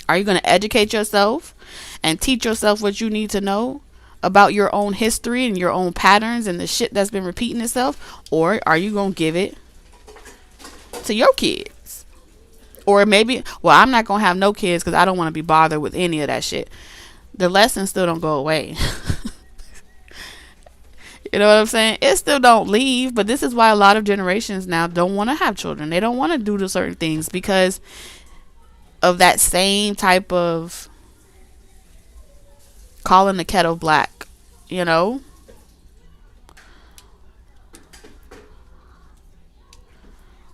Are you going to educate yourself and teach yourself what you need to know about your own history and your own patterns and the shit that's been repeating itself? Or are you going to give it to your kids? Or maybe, well, I'm not going to have no kids because I don't want to be bothered with any of that shit. The lessons still don't go away. You know what I'm saying? It still don't leave, but this is why a lot of generations now don't want to have children. They don't want to do the certain things because of that same type of calling the kettle black, you know?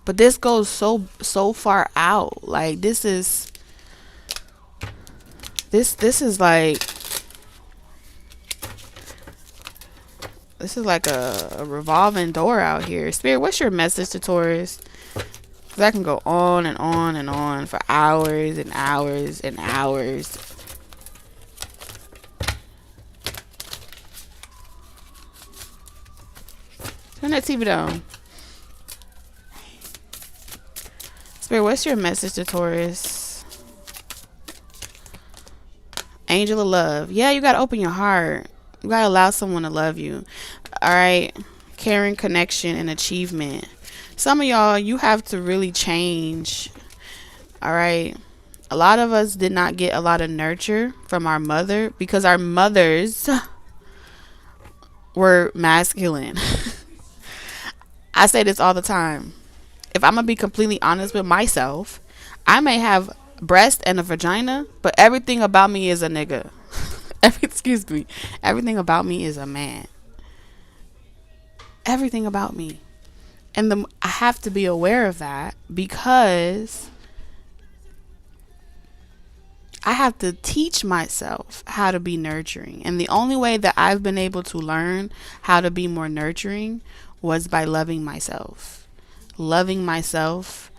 But this goes so far out. Like this is like a revolving door out here. Spirit, what's your message to Taurus? Because I can go on and on and on for hours and hours and hours. Turn that TV down. Spirit, what's your message to Taurus? Angel of love. Yeah, you got to open your heart. You got to allow someone to love you. All right. Caring, connection, and achievement. Some of y'all, you have to really change. All right. A lot of us did not get a lot of nurture from our mother because our mothers were masculine. I say this all the time. If I'm going to be completely honest with myself, I may have breast and a vagina, but everything about me is a nigga. Excuse me. Everything about me is a man. Everything about me. And I have to be aware of that because I have to teach myself how to be nurturing. And the only way that I've been able to learn how to be more nurturing was by loving myself. Loving myself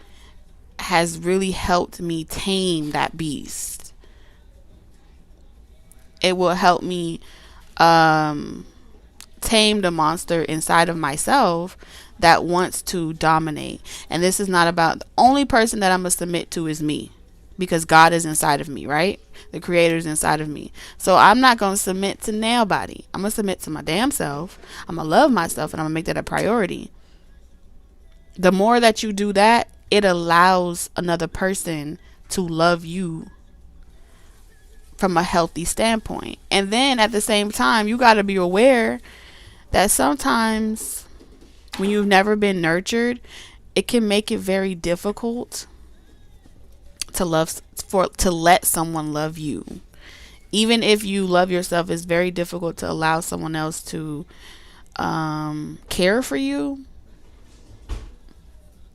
has really helped me tame that beast. It will help me tame the monster inside of myself that wants to dominate. And this is not about the only person that I'm going to submit to is me, because God is inside of me, right? The creator is inside of me. So I'm not going to submit to nobody. I'm going to submit to my damn self. I'm going to love myself and I'm going to make that a priority. The more that you do that, it allows another person to love you from a healthy standpoint. And then at the same time, you got to be aware that sometimes when you've never been nurtured, it can make it very difficult to let someone love you. Even if you love yourself, it's very difficult to allow someone else to care for you.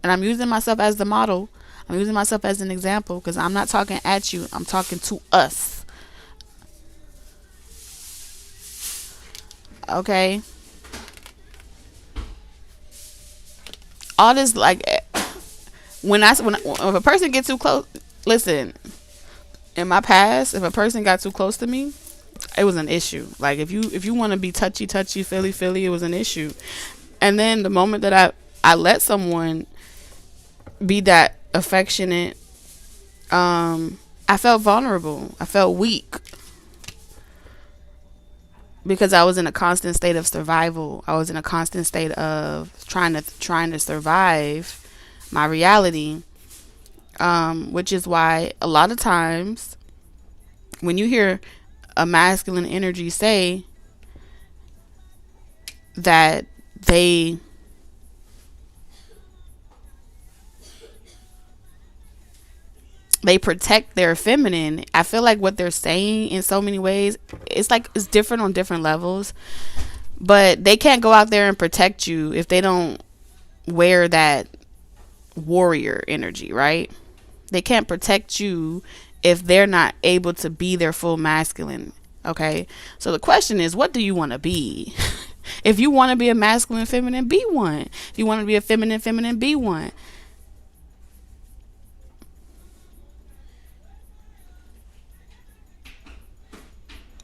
And I'm using myself as the model. I'm using myself as an example because I'm not talking at you. I'm talking to us. Okay. All this, like, when if a person gets too close, listen, in my past, if a person got too close to me, it was an issue. Like, if you want to be touchy, feely, it was an issue. And then the moment that I let someone be that affectionate, I felt vulnerable. I felt weak. Because I was in a constant state of survival. I was in a constant state of trying to survive my reality. Which is why a lot of times when you hear a masculine energy say that they protect their feminine, I feel like what they're saying in so many ways, it's like it's different on different levels, but they can't go out there and protect you if they don't wear that warrior energy, right? They can't protect you if they're not able to be their full masculine. Okay, so the question is, what do you want to be? If you want to be a masculine feminine, be one. If you want to be a feminine, be one.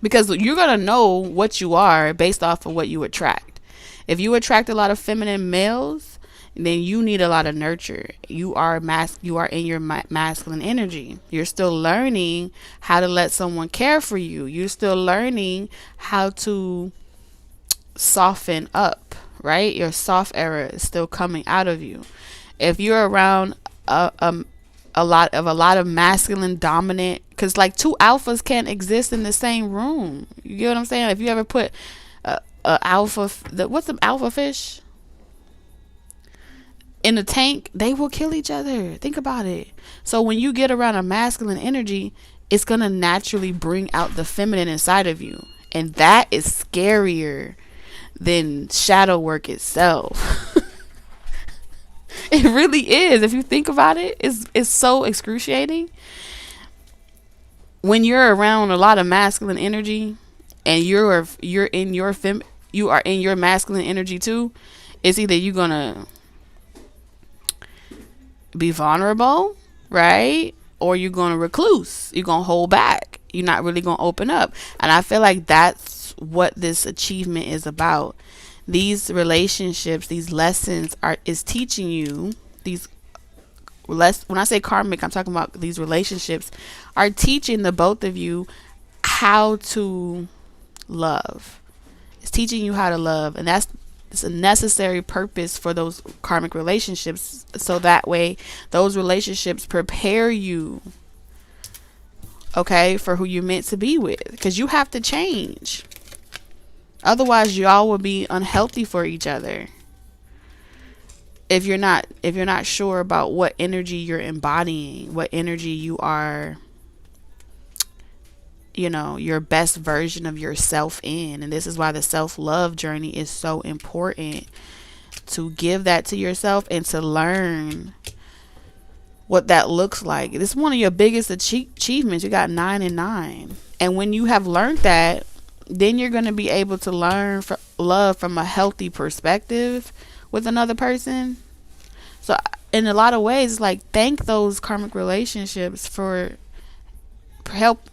Because you're going to know what you are based off of what you attract. If you attract a lot of feminine males, then you need a lot of nurture. You are in your masculine energy. You're still learning how to let someone care for you. You're still learning how to soften up, right? Your soft era is still coming out of you. If you're around a lot of masculine dominant, because like two alphas can't exist in the same room. You get what I'm saying? If you ever put what's the alpha fish in the tank, they will kill each other. Think about it. So when you get around a masculine energy, it's going to naturally bring out the feminine inside of you. And that is scarier than shadow work itself. It really is. If you think about it, it's so excruciating. When you're around a lot of masculine energy and you're in your you are in your masculine energy too, it's either you're going to be vulnerable, right? Or you're going to recluse. You're going to hold back. You're not really going to open up. And I feel like that's what this achievement is about. These relationships, these lessons is teaching you these when I say karmic, I'm talking about these relationships are teaching the both of you how to love. It's teaching you how to love, and it's a necessary purpose for those karmic relationships, so that way those relationships prepare you, okay, for who you're meant to be with, because you have to change. Otherwise, y'all will be unhealthy for each other. If you're not sure about what energy you're embodying, what energy you are, your best version of yourself in. And this is why the self-love journey is so important, to give that to yourself and to learn what that looks like. This is one of your biggest achievements. You got 9 and 9. And when you have learned that, then you're going to be able to learn love from a healthy perspective with another person. So in a lot of ways, like, thank those karmic relationships for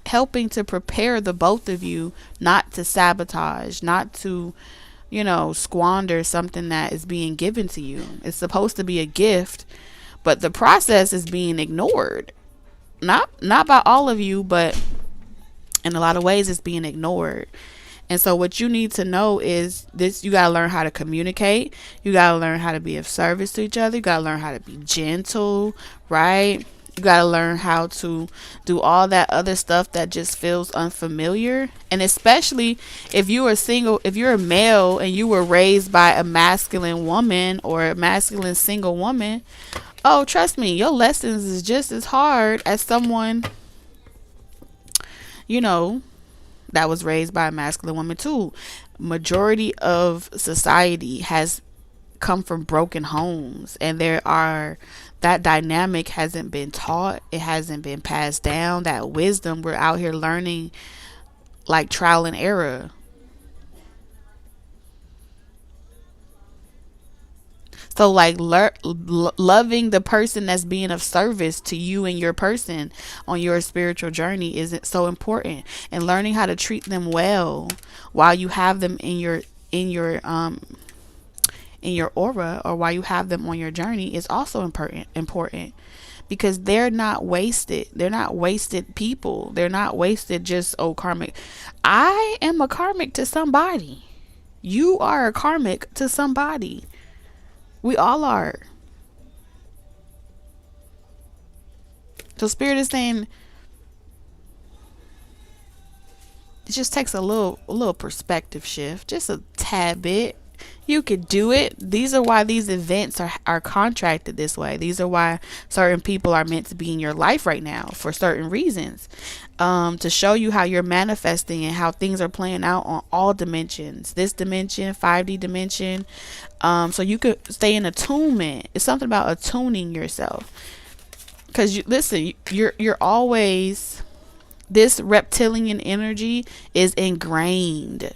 helping to prepare the both of you not to sabotage, not to, squander something that is being given to you. It's supposed to be a gift, but the process is being ignored. Not by all of you, but in a lot of ways it's being ignored. And so what you need to know is this: you got to learn how to communicate. You got to learn how to be of service to each other. You got to learn how to be gentle, right? You got to learn how to do all that other stuff that just feels unfamiliar. And especially if you are single, if you're a male and you were raised by a masculine woman or a masculine single woman, oh, trust me, your lessons is just as hard as someone, that was raised by a masculine woman too. Majority of society has come from broken homes, and that dynamic hasn't been taught. It hasn't been passed down. That wisdom, we're out here learning like trial and error. So like loving the person that's being of service to you and your person on your spiritual journey is so important, and learning how to treat them well while you have them in your aura, or while you have them on your journey, is also important, because they're not wasted. They're not wasted people. They're not wasted just karmic. I am a karmic to somebody. You are a karmic to somebody. We all are. So Spirit is saying it just takes a little perspective shift, just a tad bit. You could do it. These are why these events are contracted this way. These are why certain people are meant to be in your life right now for certain reasons, to show you how you're manifesting and how things are playing out on all dimensions, this dimension, 5D dimension, so you could stay in attunement. It's something about attuning yourself, because you're always, this reptilian energy is ingrained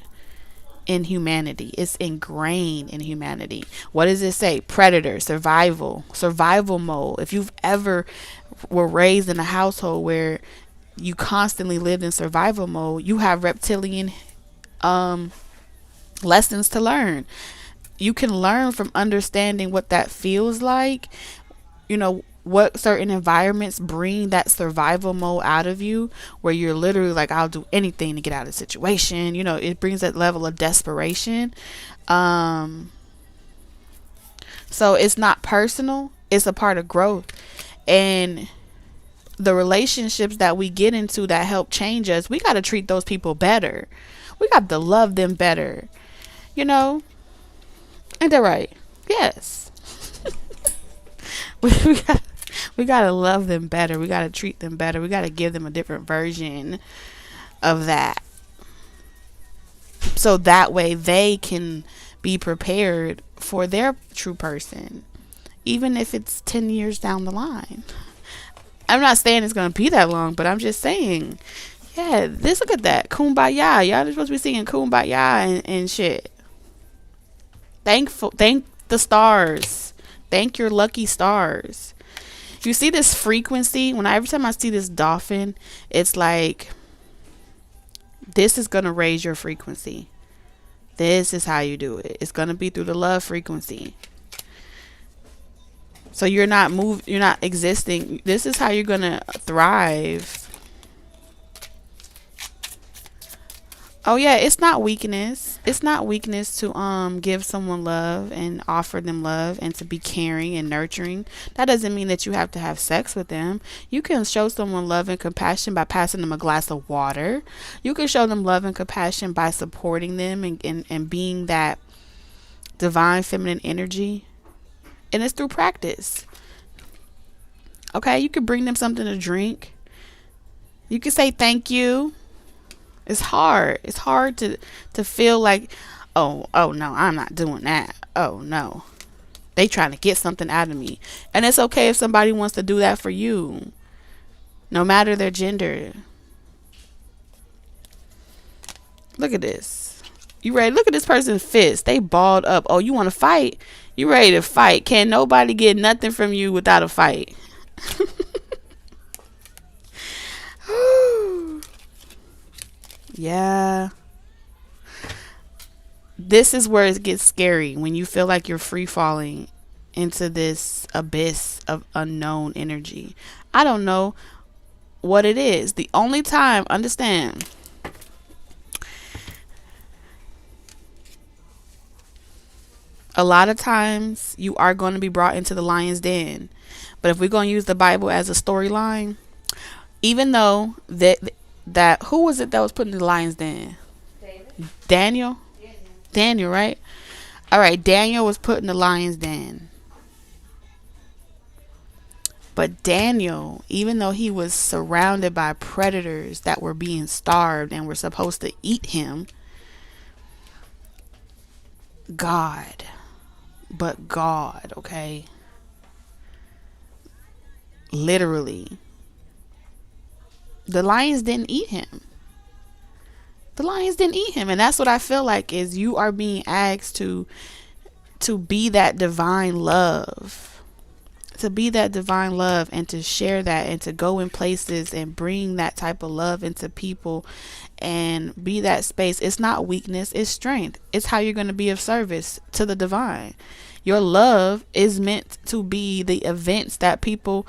in humanity. It's ingrained in humanity. What does it say? Predator, survival mode. If you've ever were raised in a household where you constantly lived in survival mode, you have reptilian lessons to learn. You can learn from understanding what that feels like, what certain environments bring that survival mode out of you, where you're literally like, I'll do anything to get out of the situation. It brings that level of desperation. So it's not personal. It's a part of growth. And the relationships that we get into that help change us, we got to treat those people better. We got to love them better. You know, ain't that right? Yes. we, we, got, we gotta love them better. We gotta treat them better. We gotta give them a different version of that. So that way they can be prepared for their true person, even if it's 10 years down the line. I'm not saying it's going to be that long, but I'm just saying, yeah, this, look at that. Kumbaya. Y'all are supposed to be singing Kumbaya and shit. Thank the stars. Thank your lucky stars. You see this frequency? Every time I see this dolphin, it's like, this is going to raise your frequency. This is how you do it. It's going to be through the love frequency. So you're not existing. This is how you're going to thrive. Oh yeah, it's not weakness. It's not weakness to give someone love and offer them love and to be caring and nurturing. That doesn't mean that you have to have sex with them. You can show someone love and compassion by passing them a glass of water. You can show them love and compassion by supporting them and being that divine feminine energy. And it's through practice. Okay, you could bring them something to drink. You could say thank you. It's hard. It's hard to feel like, oh no, I'm not doing that. Oh no. They trying to get something out of me. And it's okay if somebody wants to do that for you. No matter their gender. Look at this. You ready? Look at this person's fist. They balled up. Oh, you want to fight? You ready to fight? Can't nobody get nothing from you without a fight. Yeah. This is where it gets scary, when you feel like you're free falling into this abyss of unknown energy. I don't know what it is. The only time, understand, a lot of times you are going to be brought into the lion's den. But if we're going to use the Bible as a storyline, even though that who was it that was put in the lion's den? Daniel? Daniel, right? All right, Daniel was put in the lion's den. But Daniel, even though he was surrounded by predators that were being starved and were supposed to eat him, God, okay? Literally, the lions didn't eat him. The lions didn't eat him. And that's what I feel like, is you are being asked to be that divine love. To be that divine love and to share that and to go in places and bring that type of love into people and be that space. It's not weakness, it's strength. It's how you're going to be of service to the divine. Your love is meant to be the events that people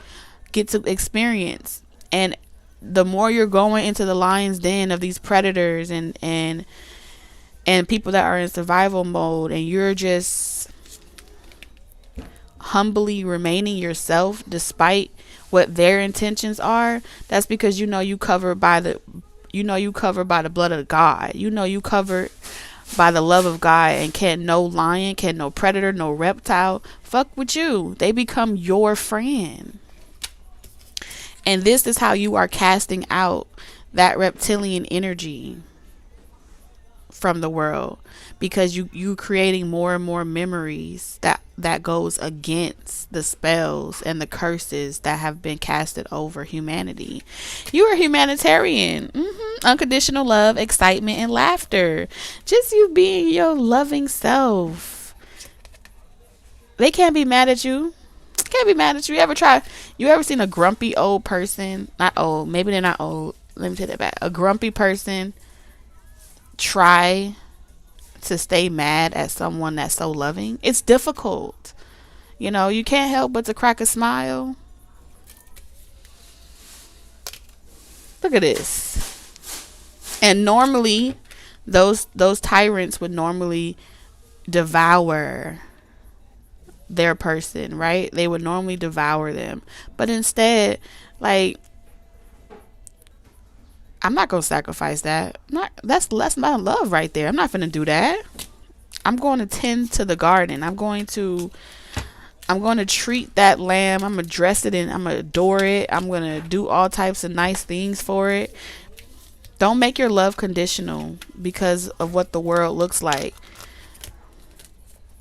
get to experience. And the more you're going into the lion's den of these predators and people that are in survival mode, and you're just humbly remaining yourself despite what their intentions are, that's because you covered by the blood of God. You covered by the love of God, and can't no lion, can't no predator, no reptile fuck with you. They become your friend. And this is how you are casting out that reptilian energy from the world, because you creating more and more memories that goes against the spells and the curses that have been casted over humanity. You are humanitarian. Unconditional love, excitement, and laughter. Just you being your loving self. They can't be mad at you. Can't be mad at you. You ever seen a grumpy old person? Not old, maybe they're not old, let me take that back. A grumpy person try to stay mad at someone that's so loving? It's difficult. You can't help but to crack a smile. Look at this. And normally those tyrants would normally devour their person, right? They would normally devour them. But instead, like, I'm not gonna sacrifice that. That's not love right there. I'm not gonna do that. I'm going to tend to the garden. I'm going to treat that lamb. I'm going to dress it and I'm going to adore it. I'm going to do all types of nice things for it. Don't make your love conditional because of what the world looks like.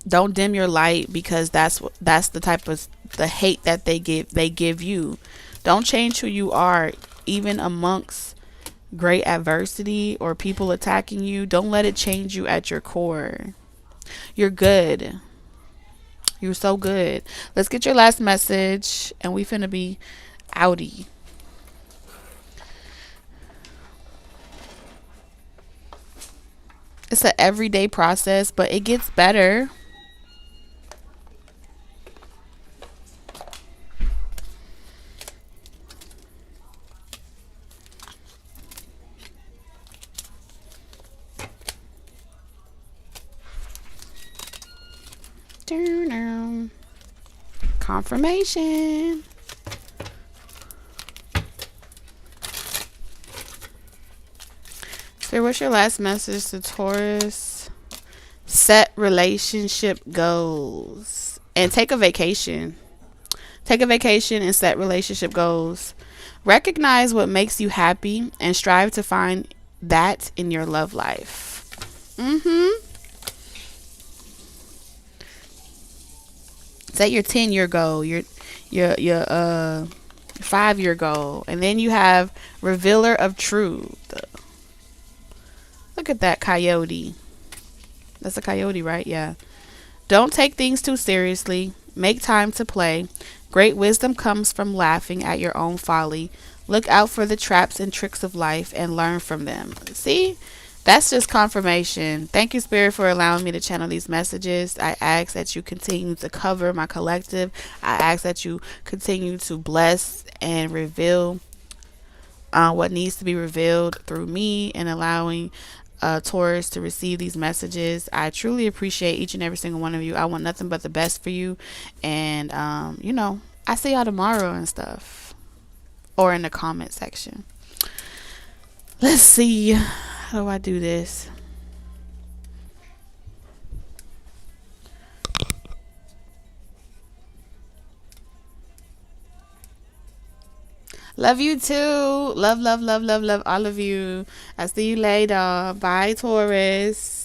Don't dim your light because that's the type of the hate that they give you. Don't change who you are even amongst great adversity or people attacking you. Don't let it change you at your core. You're good. You're so good. Let's get your last message and we finna be outie. It's an everyday process, but it gets better. Confirmation. So what's your last message to Taurus? Set relationship goals and take a vacation. Take a vacation and set relationship goals. Recognize what makes you happy and strive to find that in your love life. Set your 10-year goal, your 5-year goal, and then you have revealer of truth. Look at that coyote. That's a coyote, right? Yeah. Don't take things too seriously. Make time to play. Great wisdom comes from laughing at your own folly. Look out for the traps and tricks of life and learn from them. See? That's just confirmation. Thank you, Spirit, for allowing me to channel these messages. I ask that you continue to cover my collective. I ask that you continue to bless and reveal what needs to be revealed through me and allowing Taurus to receive these messages. I truly appreciate each and every single one of you. I want nothing but the best for you. And, I see y'all tomorrow and stuff. Or in the comment section. Let's see. How do I do this? Love you too. Love, love, love, love, love all of you. I'll see you later. Bye, Taurus.